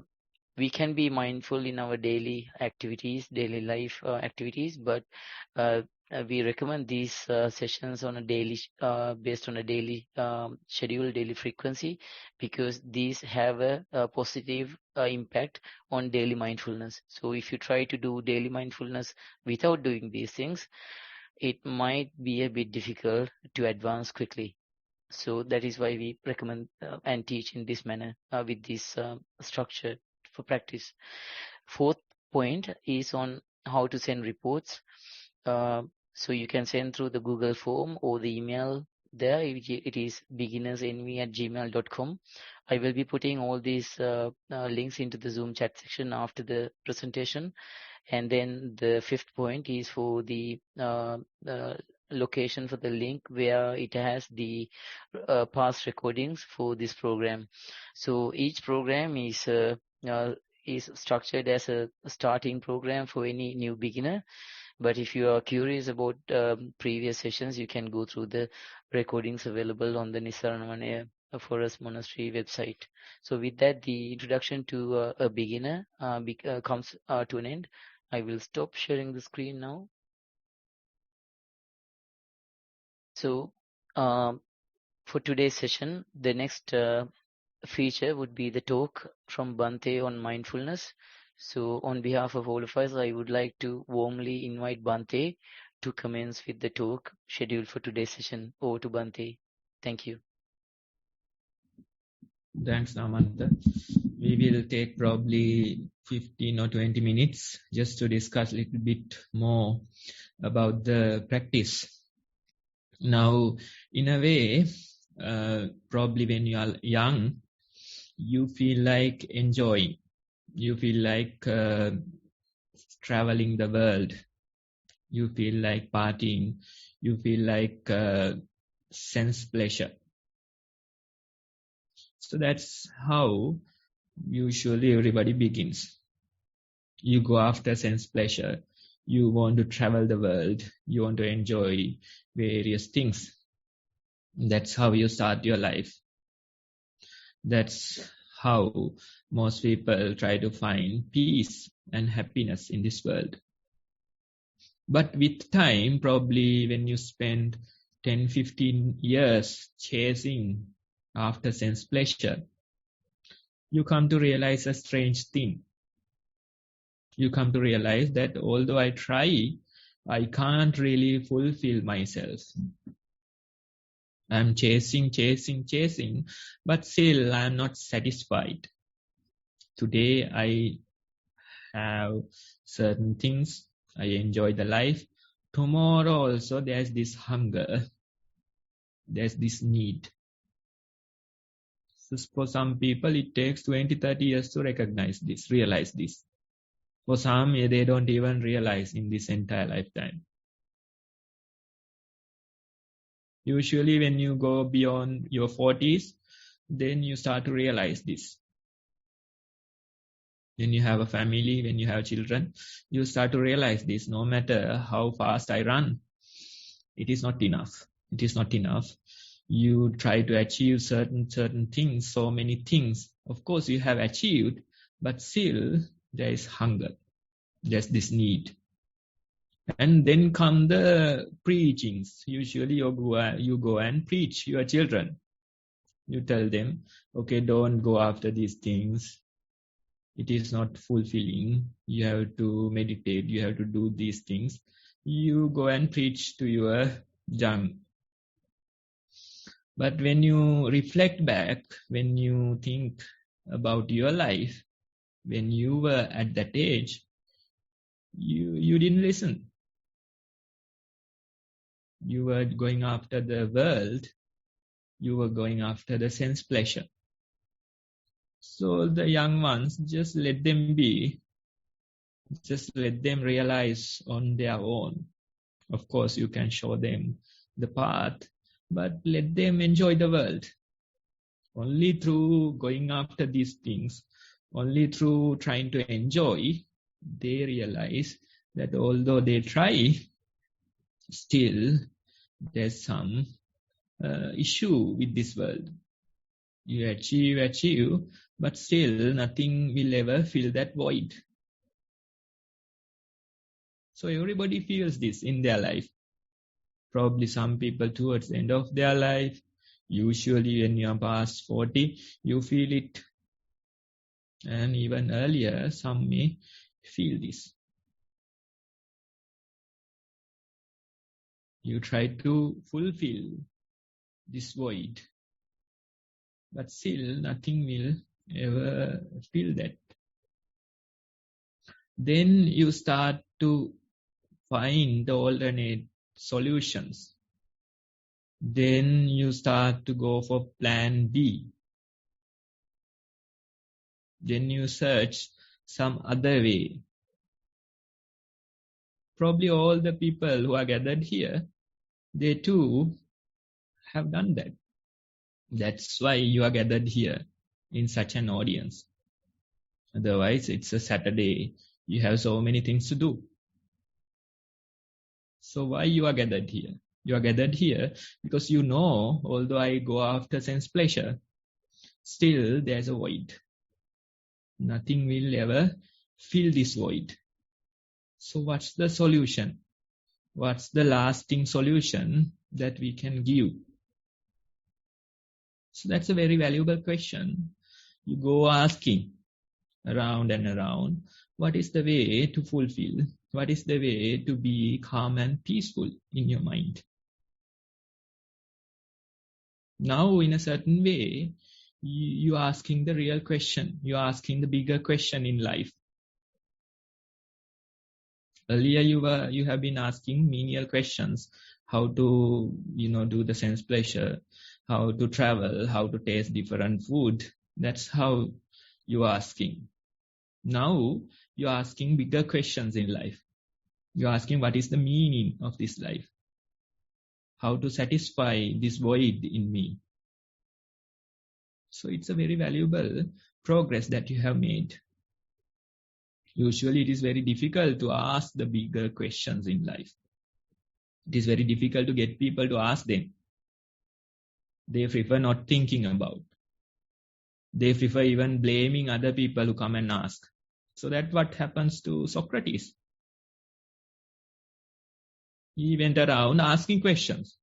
we can be mindful in our daily life activities, but we recommend these sessions on a daily, based on a daily schedule, daily frequency, because these have a positive impact on daily mindfulness. So if you try to do daily mindfulness without doing these things, it might be a bit difficult to advance quickly. So that is why we recommend and teach in this manner, with this structure for practice. Fourth point is on how to send reports. So you can send through the Google form or the email there. It is beginnersenvy@gmail.com. I will be putting all these links into the Zoom chat section after the presentation. And then the fifth point is for the location for the link where it has the past recordings for this program. So each program is structured as a starting program for any new beginner. But if you are curious about previous sessions, you can go through the recordings available on the Nissarana Vanaya Forest Monastery website. So with that, the introduction to a beginner comes to an end. I will stop sharing the screen now. So for today's session, the next feature would be the talk from Bhante on mindfulness. So on behalf of all of us, I would like to warmly invite Bhante to commence with the talk scheduled for today's session. Over to Bhante. Thank you. Thanks, Namanta. We will take probably 15 or 20 minutes just to discuss a little bit more about the practice. Now, in a way, probably when you are young, you feel like enjoying. You feel like traveling the world. You feel like partying. You feel like sense pleasure. So that's how usually everybody begins. You go after sense pleasure. You want to travel the world. You want to enjoy various things. That's how you start your life. That's how most people try to find peace and happiness in this world. But with time, probably when you spend 10, 15 years chasing after sense pleasure, you come to realize a strange thing. You come to realize that although I try, I can't really fulfill myself. I'm chasing, but still I'm not satisfied. Today I have certain things. I enjoy the life. Tomorrow also there's this hunger. There's this need. So for some people it takes 20, 30 years to realize this. For some, they don't even realize in this entire lifetime. Usually when you go beyond your 40s, then you start to realize this. When you have a family, when you have children, you start to realize this. No matter how fast I run, it is not enough. It is not enough. You try to achieve certain things, so many things. Of course, you have achieved, but still there is hunger. There's this need. And then come the preachings. Usually you go and preach your children. You tell them, okay, don't go after these things. It is not fulfilling. You have to meditate. You have to do these things. You go and preach to your young. But when you reflect back, when you think about your life, when you were at that age, you didn't listen. You were going after the world. You were going after the sense pleasure. So the young ones, just let them be. Just let them realize on their own. Of course, you can show them the path, but let them enjoy the world. Only through going after these things, only through trying to enjoy, they realize that although they try, still there's some issue with this world. You achieve, but still nothing will ever fill that void. So everybody feels this in their life. Probably some people towards the end of their life, usually when you are past 40, you feel it. And even earlier, some may feel this. You try to fulfill this void, but still nothing will ever fill that. Then you start to find the alternate solutions. Then you start to go for plan B. Then you search some other way. Probably all the people who are gathered here, they too have done that. That's why you are gathered here in such an audience. Otherwise, it's a Saturday. You have so many things to do. So why you are gathered here? You are gathered here because you know, although I go after sense pleasure, still there's a void. Nothing will ever fill this void. So what's the solution? What's the lasting solution that we can give? So that's a very valuable question. You go asking around and around, what is the way to fulfill? What is the way to be calm and peaceful in your mind? Now, in a certain way, you're asking the real question. You're asking the bigger question in life. Earlier, you have been asking menial questions. How to, do the sense pleasure, how to travel, how to taste different food. That's how you're asking. Now, you're asking bigger questions in life. You're asking what is the meaning of this life? How to satisfy this void in me? So it's a very valuable progress that you have made. Usually it is very difficult to ask the bigger questions in life. It is very difficult to get people to ask them. They prefer not thinking about. They prefer even blaming other people who come and ask. So that's what happens to Socrates. He went around asking questions.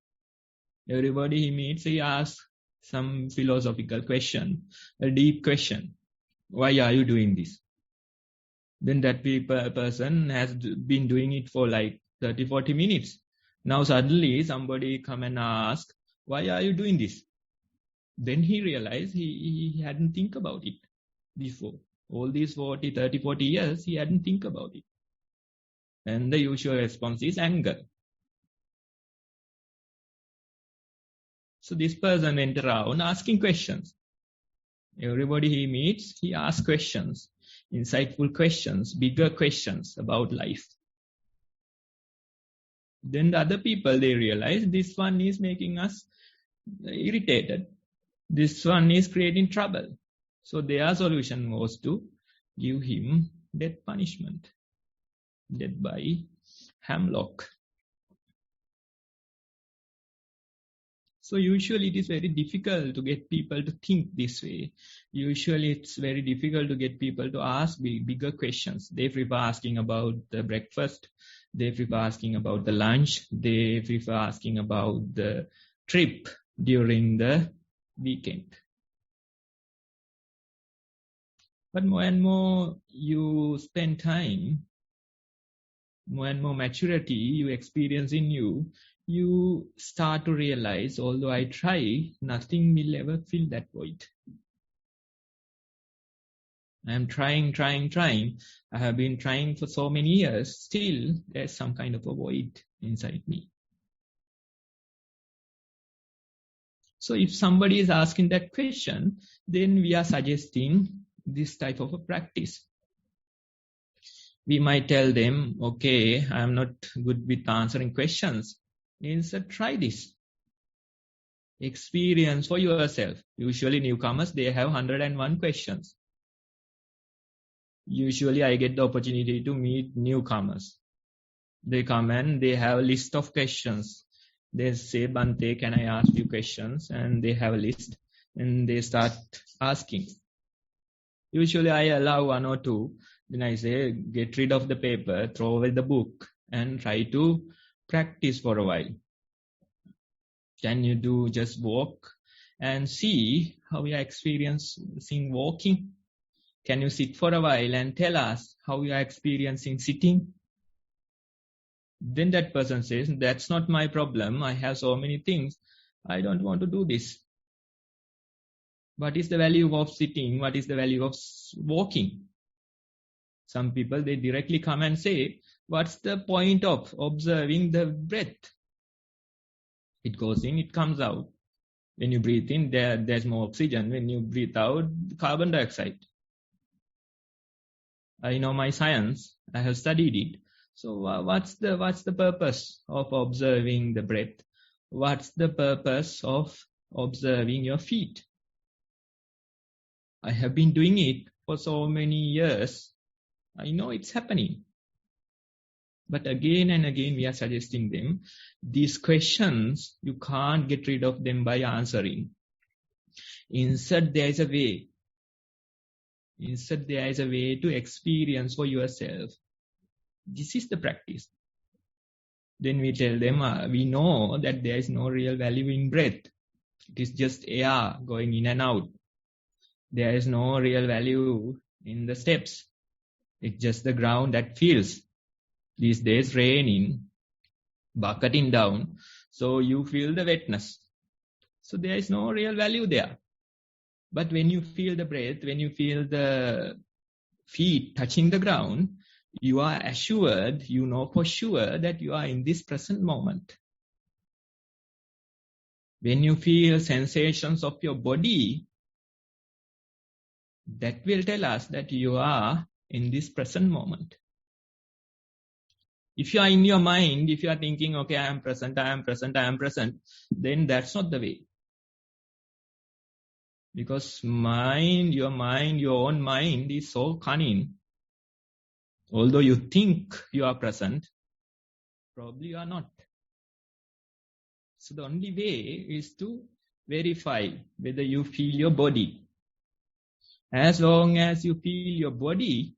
Everybody he meets, he asks some philosophical question, a deep question. Why are you doing this? Then that person has been doing it for like 30, 40 minutes. Now suddenly somebody come and ask, why are you doing this? Then he realized he hadn't think about it before. All these 30, 40 years, he hadn't think about it. And the usual response is anger. So this person went around asking questions. Everybody he meets, he asks questions, insightful questions, bigger questions about life. Then the other people, they realize this one is making us irritated. This one is creating trouble. So their solution was to give him death punishment. Death by Hamlock. So usually it is very difficult to get people to think this way. Usually it's very difficult to get people to ask bigger questions. They prefer asking about the breakfast. They prefer asking about the lunch. They prefer asking about the trip during the weekend. But more and more you spend time, more and more maturity you experience in you, you start to realize, although I try, nothing will ever fill that void. I am trying. I have been trying for so many years. Still, there's some kind of a void inside me. So if somebody is asking that question, then we are suggesting this type of a practice. We might tell them, okay, I am not good with answering questions. Instead, try this. Experience for yourself. Usually newcomers, they have 101 questions. Usually I get the opportunity to meet newcomers. They come and they have a list of questions. They say, Bhante, can I ask you questions? And they have a list and they start asking. Usually I allow one or two. Then I say, get rid of the paper, throw away the book and try to practice for a while. Can you do just walk and see how you are experiencing walking? Can you sit for a while and tell us how you are experiencing sitting? Then that person says, that's not my problem. I have so many things. I don't want to do this. What is the value of sitting? What is the value of walking? Some people, they directly come and say, what's the point of observing the breath? It goes in, it comes out. When you breathe in, there's more oxygen. When you breathe out, carbon dioxide. I know my science. I have studied it. So what's the purpose of observing the breath? What's the purpose of observing your feet? I have been doing it for so many years. I know it's happening. But again and again we are suggesting them, these questions, you can't get rid of them by answering. Instead, there is a way. Instead, there is a way to experience for yourself. This is the practice. Then we tell them, we know that there is no real value in breath. It is just air going in and out. There is no real value in the steps. It's just the ground that feels. These days raining, bucketing down, so you feel the wetness. So there is no real value there. But when you feel the breath, when you feel the feet touching the ground, you are assured, you know for sure that you are in this present moment. When you feel sensations of your body, that will tell us that you are in this present moment. If you are in your mind, if you are thinking, okay, I am present, then that's not the way. Because your own mind is so cunning. Although you think you are present, probably you are not. So the only way is to verify whether you feel your body. As long as you feel your body,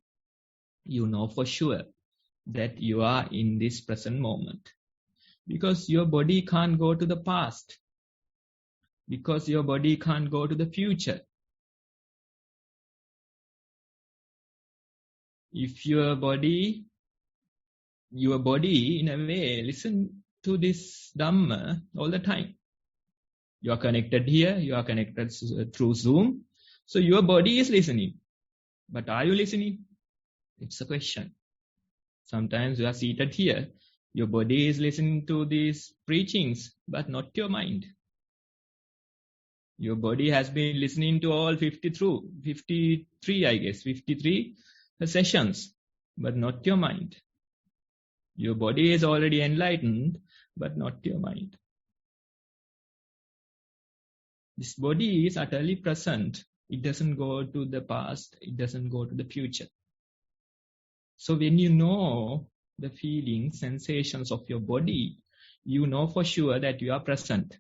you know for sure that you are in this present moment. Because your body can't go to the past. Because your body can't go to the future. If your body in a way listen to this Dhamma all the time. You are connected here, you are connected through Zoom. So your body is listening. But are you listening? It's a question. Sometimes you are seated here. Your body is listening to these preachings, but not your mind. Your body has been listening to all 53 sessions, but not your mind. Your body is already enlightened, but not your mind. This body is utterly present. It doesn't go to the past. It doesn't go to the future. So when you know the feelings, sensations of your body, you know for sure that you are present.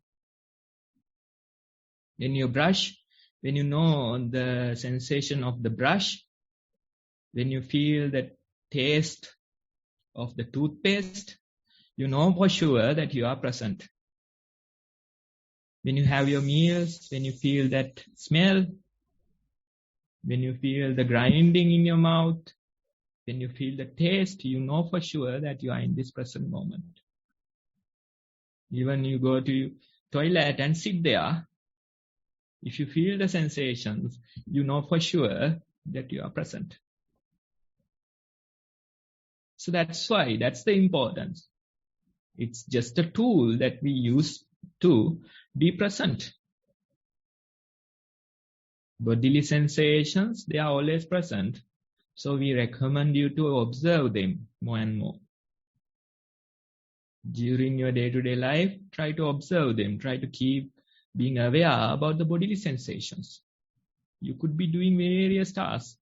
When you brush, when you know the sensation of the brush, when you feel the taste of the toothpaste, you know for sure that you are present. When you have your meals, when you feel that smell, when you feel the grinding in your mouth, when you feel the taste, you know for sure that you are in this present moment. Even you go to toilet and sit there, if you feel the sensations, you know for sure that you are present. So that's the importance. It's just a tool that we use to be present. Bodily sensations, they are always present. So we recommend you to observe them more and more. During your day-to-day life, try to observe them. Try to keep being aware about the bodily sensations. You could be doing various tasks.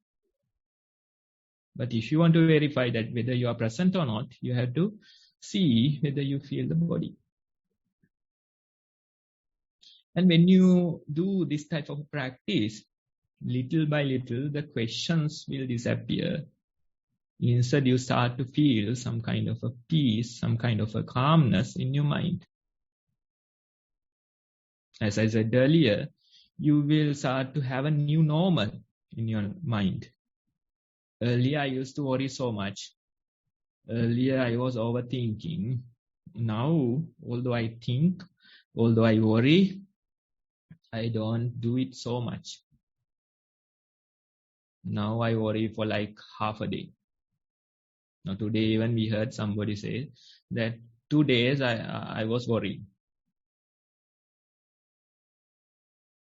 But if you want to verify that whether you are present or not, you have to see whether you feel the body. And when you do this type of practice, little by little, the questions will disappear. Instead, you start to feel some kind of a peace, some kind of a calmness in your mind. As I said earlier, you will start to have a new normal in your mind. Earlier, I used to worry so much. Earlier, I was overthinking. Now, although I think, although I worry, I don't do it so much. Now I worry for like half a day. Now today even we heard somebody say that 2 days I was worried.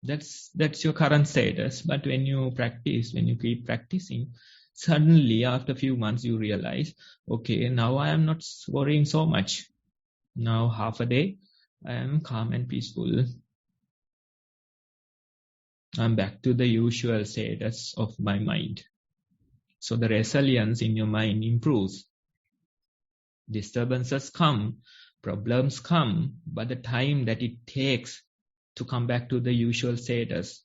That's your current status. But when you practice, when you keep practicing, suddenly after a few months you realize, okay, now I am not worrying so much. Now half a day I am calm and peaceful. I'm back to the usual status of my mind. So the resilience in your mind improves. Disturbances come, problems come, but the time that it takes to come back to the usual status,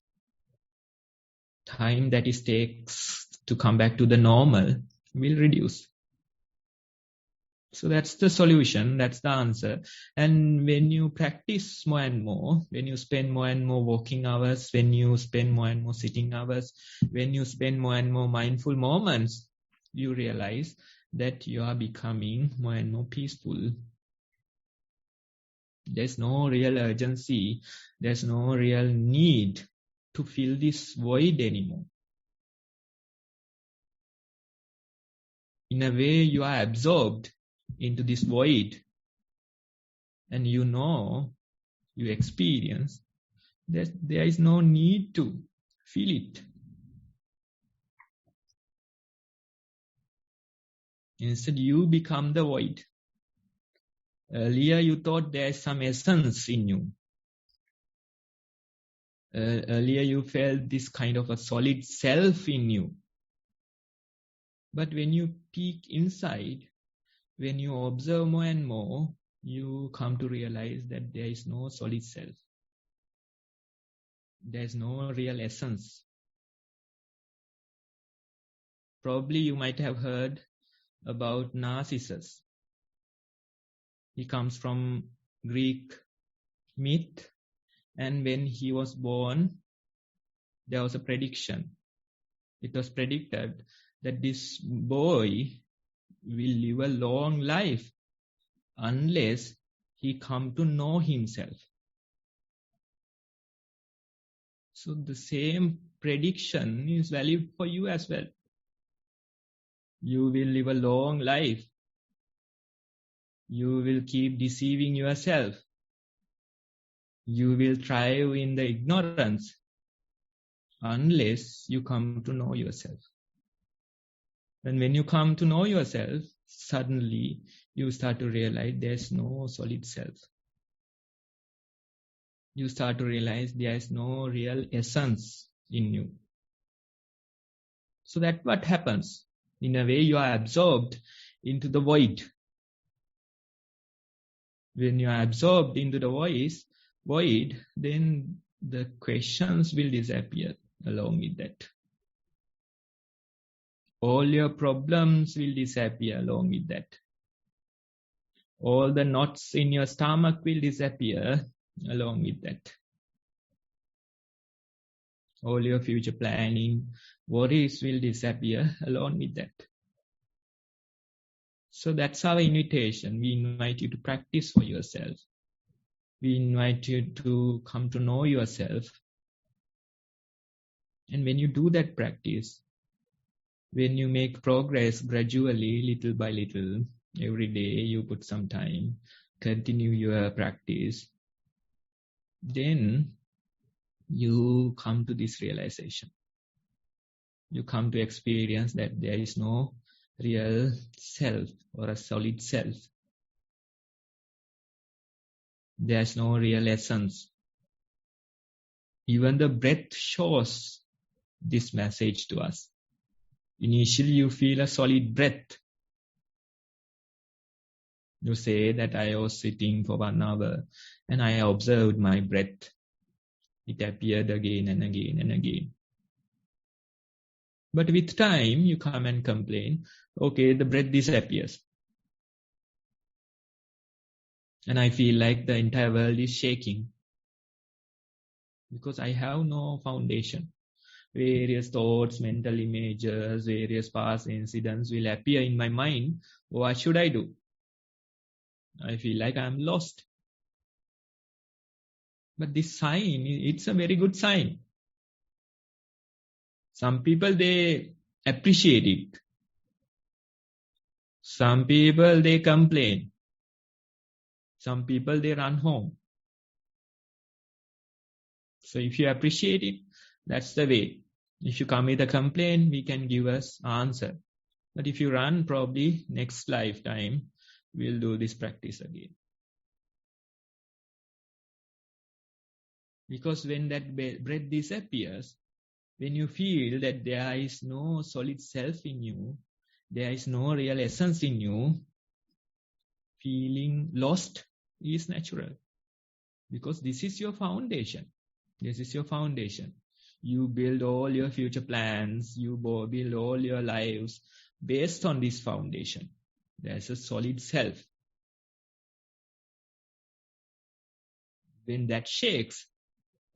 time that it takes to come back to the normal will reduce. So that's the solution, that's the answer. And when you practice more and more, when you spend more and more walking hours, when you spend more and more sitting hours, when you spend more and more mindful moments, you realize that you are becoming more and more peaceful. There's no real urgency, there's no real need to fill this void anymore. In a way, you are absorbed into this void, and you know, you experience that there is no need to feel it. Instead, you become the void. Earlier, you thought there is some essence in you. Earlier you felt this kind of a solid self in you. But when you peek inside, when you observe more and more, you come to realize that there is no solid self. There is no real essence. Probably you might have heard about Narcissus. He comes from Greek myth, and when he was born, there was a prediction. It was predicted that this boy will live a long life unless he come to know himself. So the same prediction is valid for you as well. You will live a long life. You will keep deceiving yourself. You will thrive in the ignorance unless you come to know yourself. And when you come to know yourself, suddenly you start to realize there's no solid self. You start to realize there's no real essence in you. So that's what happens. In a way, you are absorbed into the void. When you are absorbed into the void, then the questions will disappear along with that. All your problems will disappear along with that. All the knots in your stomach will disappear along with that. All your future planning, worries will disappear along with that. So that's our invitation. We invite you to practice for yourself. We invite you to come to know yourself. And when you do that practice, when you make progress gradually, little by little, every day you put some time, continue your practice, then you come to this realization. You come to experience that there is no real self or a solid self. There is no real essence. Even the breath shows this message to us. Initially, you feel a solid breath. You say that I was sitting for 1 hour and I observed my breath. It appeared again and again and again. But with time, you come and complain, okay, the breath disappears. And I feel like the entire world is shaking. Because I have no foundation. Various thoughts, mental images, various past incidents will appear in my mind. What should I do? I feel like I'm lost. But this sign, it's a very good sign. Some people, they appreciate it. Some people, they complain. Some people, they run home. So if you appreciate it, that's the way. If you come with a complaint, we can give us answer. But if you run, probably next lifetime, we'll do this practice again. Because when that breath disappears, when you feel that there is no solid self in you, there is no real essence in you, feeling lost is natural. Because this is your foundation. This is your foundation. You build all your future plans, you build all your lives based on this foundation. There's a solid self. When that shakes,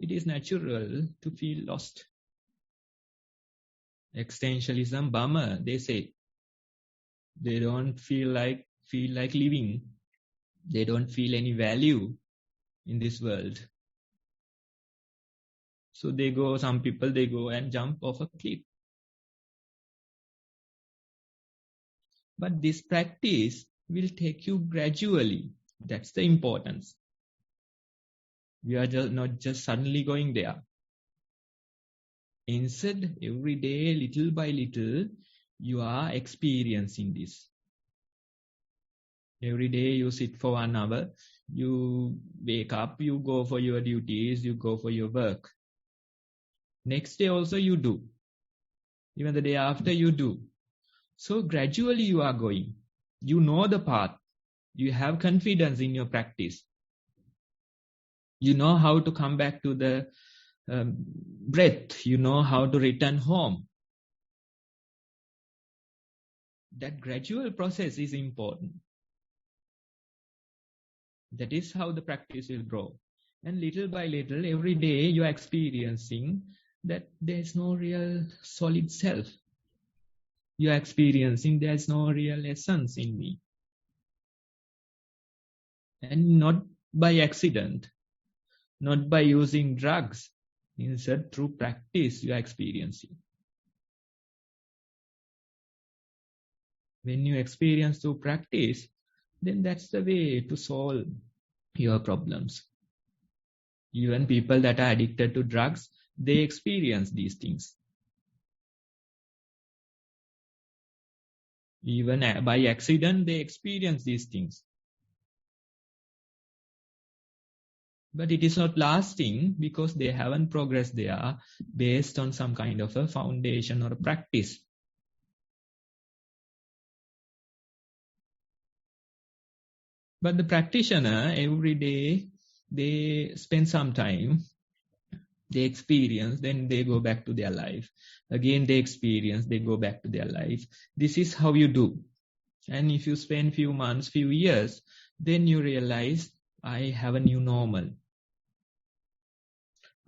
it is natural to feel lost. Existentialism, Dhamma, they say, they don't feel like living. They don't feel any value in this world. So some people go and jump off a cliff. But this practice will take you gradually. That's the importance. We are not just suddenly going there. Instead, every day, little by little, you are experiencing this. Every day you sit for 1 hour, you wake up, you go for your duties, you go for your work. Next day also you do. Even the day after you do. So gradually you are going. You know the path. You have confidence in your practice. You know how to come back to the breath. You know how to return home. That gradual process is important. That is how the practice will grow. And little by little, every day you are experiencing that there is no real solid self. You are experiencing there is no real essence in me. And not by accident, not by using drugs. Instead, through practice, you are experiencing. When you experience through practice, then that's the way to solve your problems. Even people that are addicted to drugs, they experience these things. Even by accident, they experience these things. But it is not lasting because they haven't progressed there based on some kind of a foundation or a practice. But the practitioner, every day, they spend some time, they experience, then they go back to their life. Again, they experience, they go back to their life. This is how you do. And if you spend few months, few years, then you realize, I have a new normal.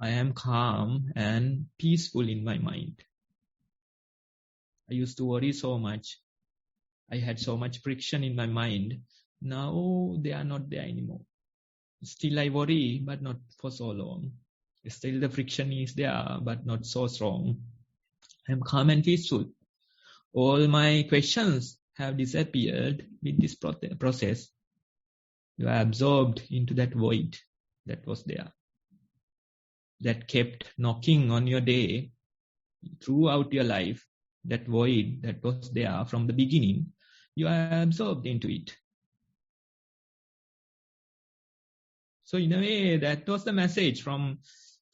I am calm and peaceful in my mind. I used to worry so much. I had so much friction in my mind. Now they are not there anymore. Still I worry, but not for so long. Still the friction is there, but not so strong. I am calm and peaceful. All my questions have disappeared with this process. You are absorbed into that void that was there, that kept knocking on your day throughout your life. That void that was there from the beginning, you are absorbed into it. So in a way, that was the message from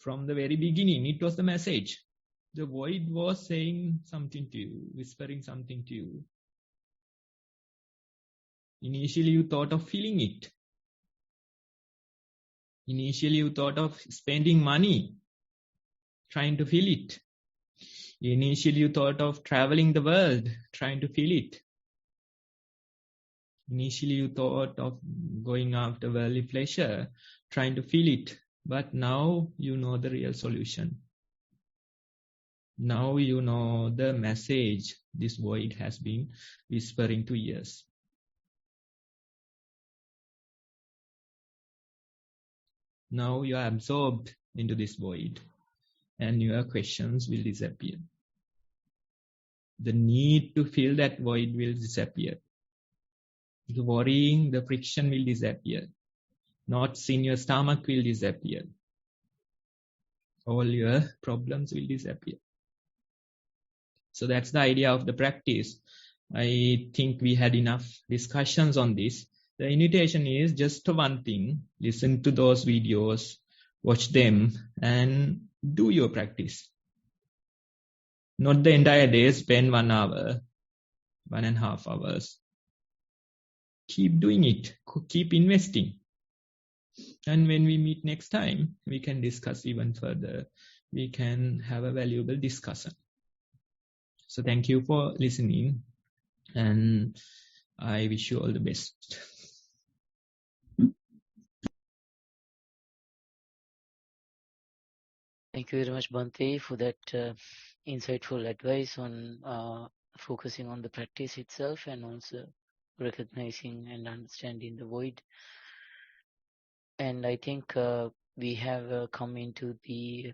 the very beginning. It was the message. The void was saying something to you, whispering something to you. Initially, you thought of feeling it. Initially, you thought of spending money, trying to feel it. Initially, you thought of traveling the world, trying to feel it. Initially, you thought of going after worldly pleasure, trying to feel it. But now you know the real solution. Now you know the message this void has been whispering to ears. Now you are absorbed into this void and your questions will disappear. The need to fill that void will disappear. The worrying, the friction will disappear. Knots in your stomach will disappear. All your problems will disappear. So that's the idea of the practice. I think we had enough discussions on this. The invitation is just one thing. Listen to those videos, watch them, and do your practice. Not the entire day, spend 1 hour, 1.5 hours. Keep doing it. Keep investing. And when we meet next time, we can discuss even further. We can have a valuable discussion. So thank you for listening. And I wish you all the best. Thank you very much, Bhante, for that insightful advice on focusing on the practice itself and also recognizing and understanding the void. And I think we have come into the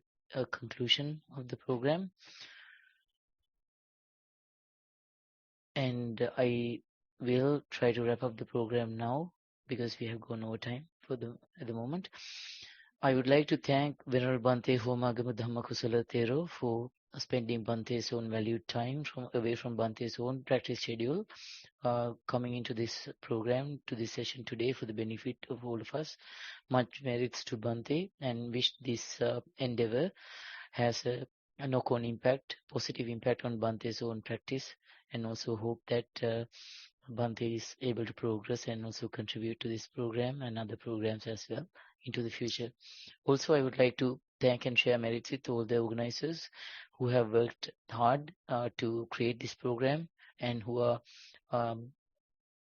conclusion of the program. And I will try to wrap up the program now because we have gone over time at the moment. I would like to thank Venerable Bhante Homagama Dhamma Kusala Thero for spending Bhante's own valued time away from Bhante's own practice schedule, coming into this program, to this session today for the benefit of all of us. Much merits to Bhante, and wish this endeavor has a a knock-on impact, positive impact on Bhante's own practice, and also hope that Bhante is able to progress and also contribute to this program and other programs as well into the future. Also, I would like to thank and share merits with all the organizers who have worked hard to create this program and who are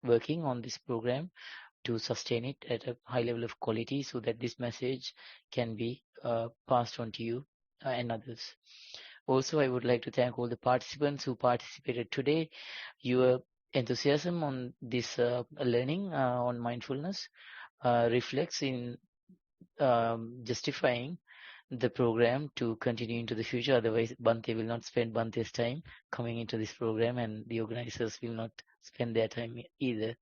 working on this program to sustain it at a high level of quality so that this message can be passed on to you and others. Also, I would like to thank all the participants who participated today. Your enthusiasm on this learning on mindfulness reflects in justifying the program to continue into the future. Otherwise, Bhante will not spend Bhante's time coming into this program, and the organizers will not spend their time either.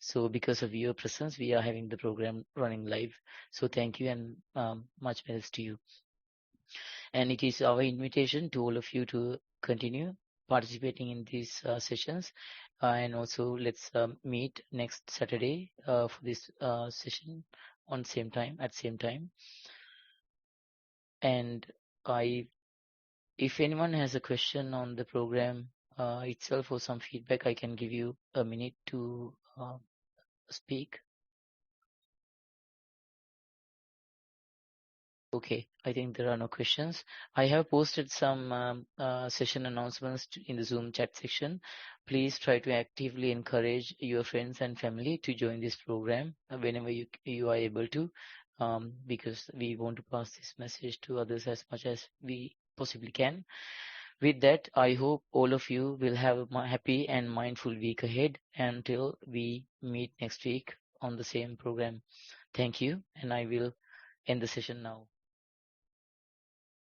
So because of your presence, we are having the program running live. So thank you and much thanks to you. And it is our invitation to all of you to continue participating in these sessions. And also let's meet next Saturday for this session on same time, at same time. And if anyone has a question on the program itself or some feedback, I can give you a minute to speak. Okay, I think there are no questions. I have posted some session announcements in the Zoom chat section. Please try to actively encourage your friends and family to join this program whenever you are able to, because we want to pass this message to others as much as we possibly can. With that, I hope all of you will have a happy and mindful week ahead until we meet next week on the same program. Thank you, and I will end the session now.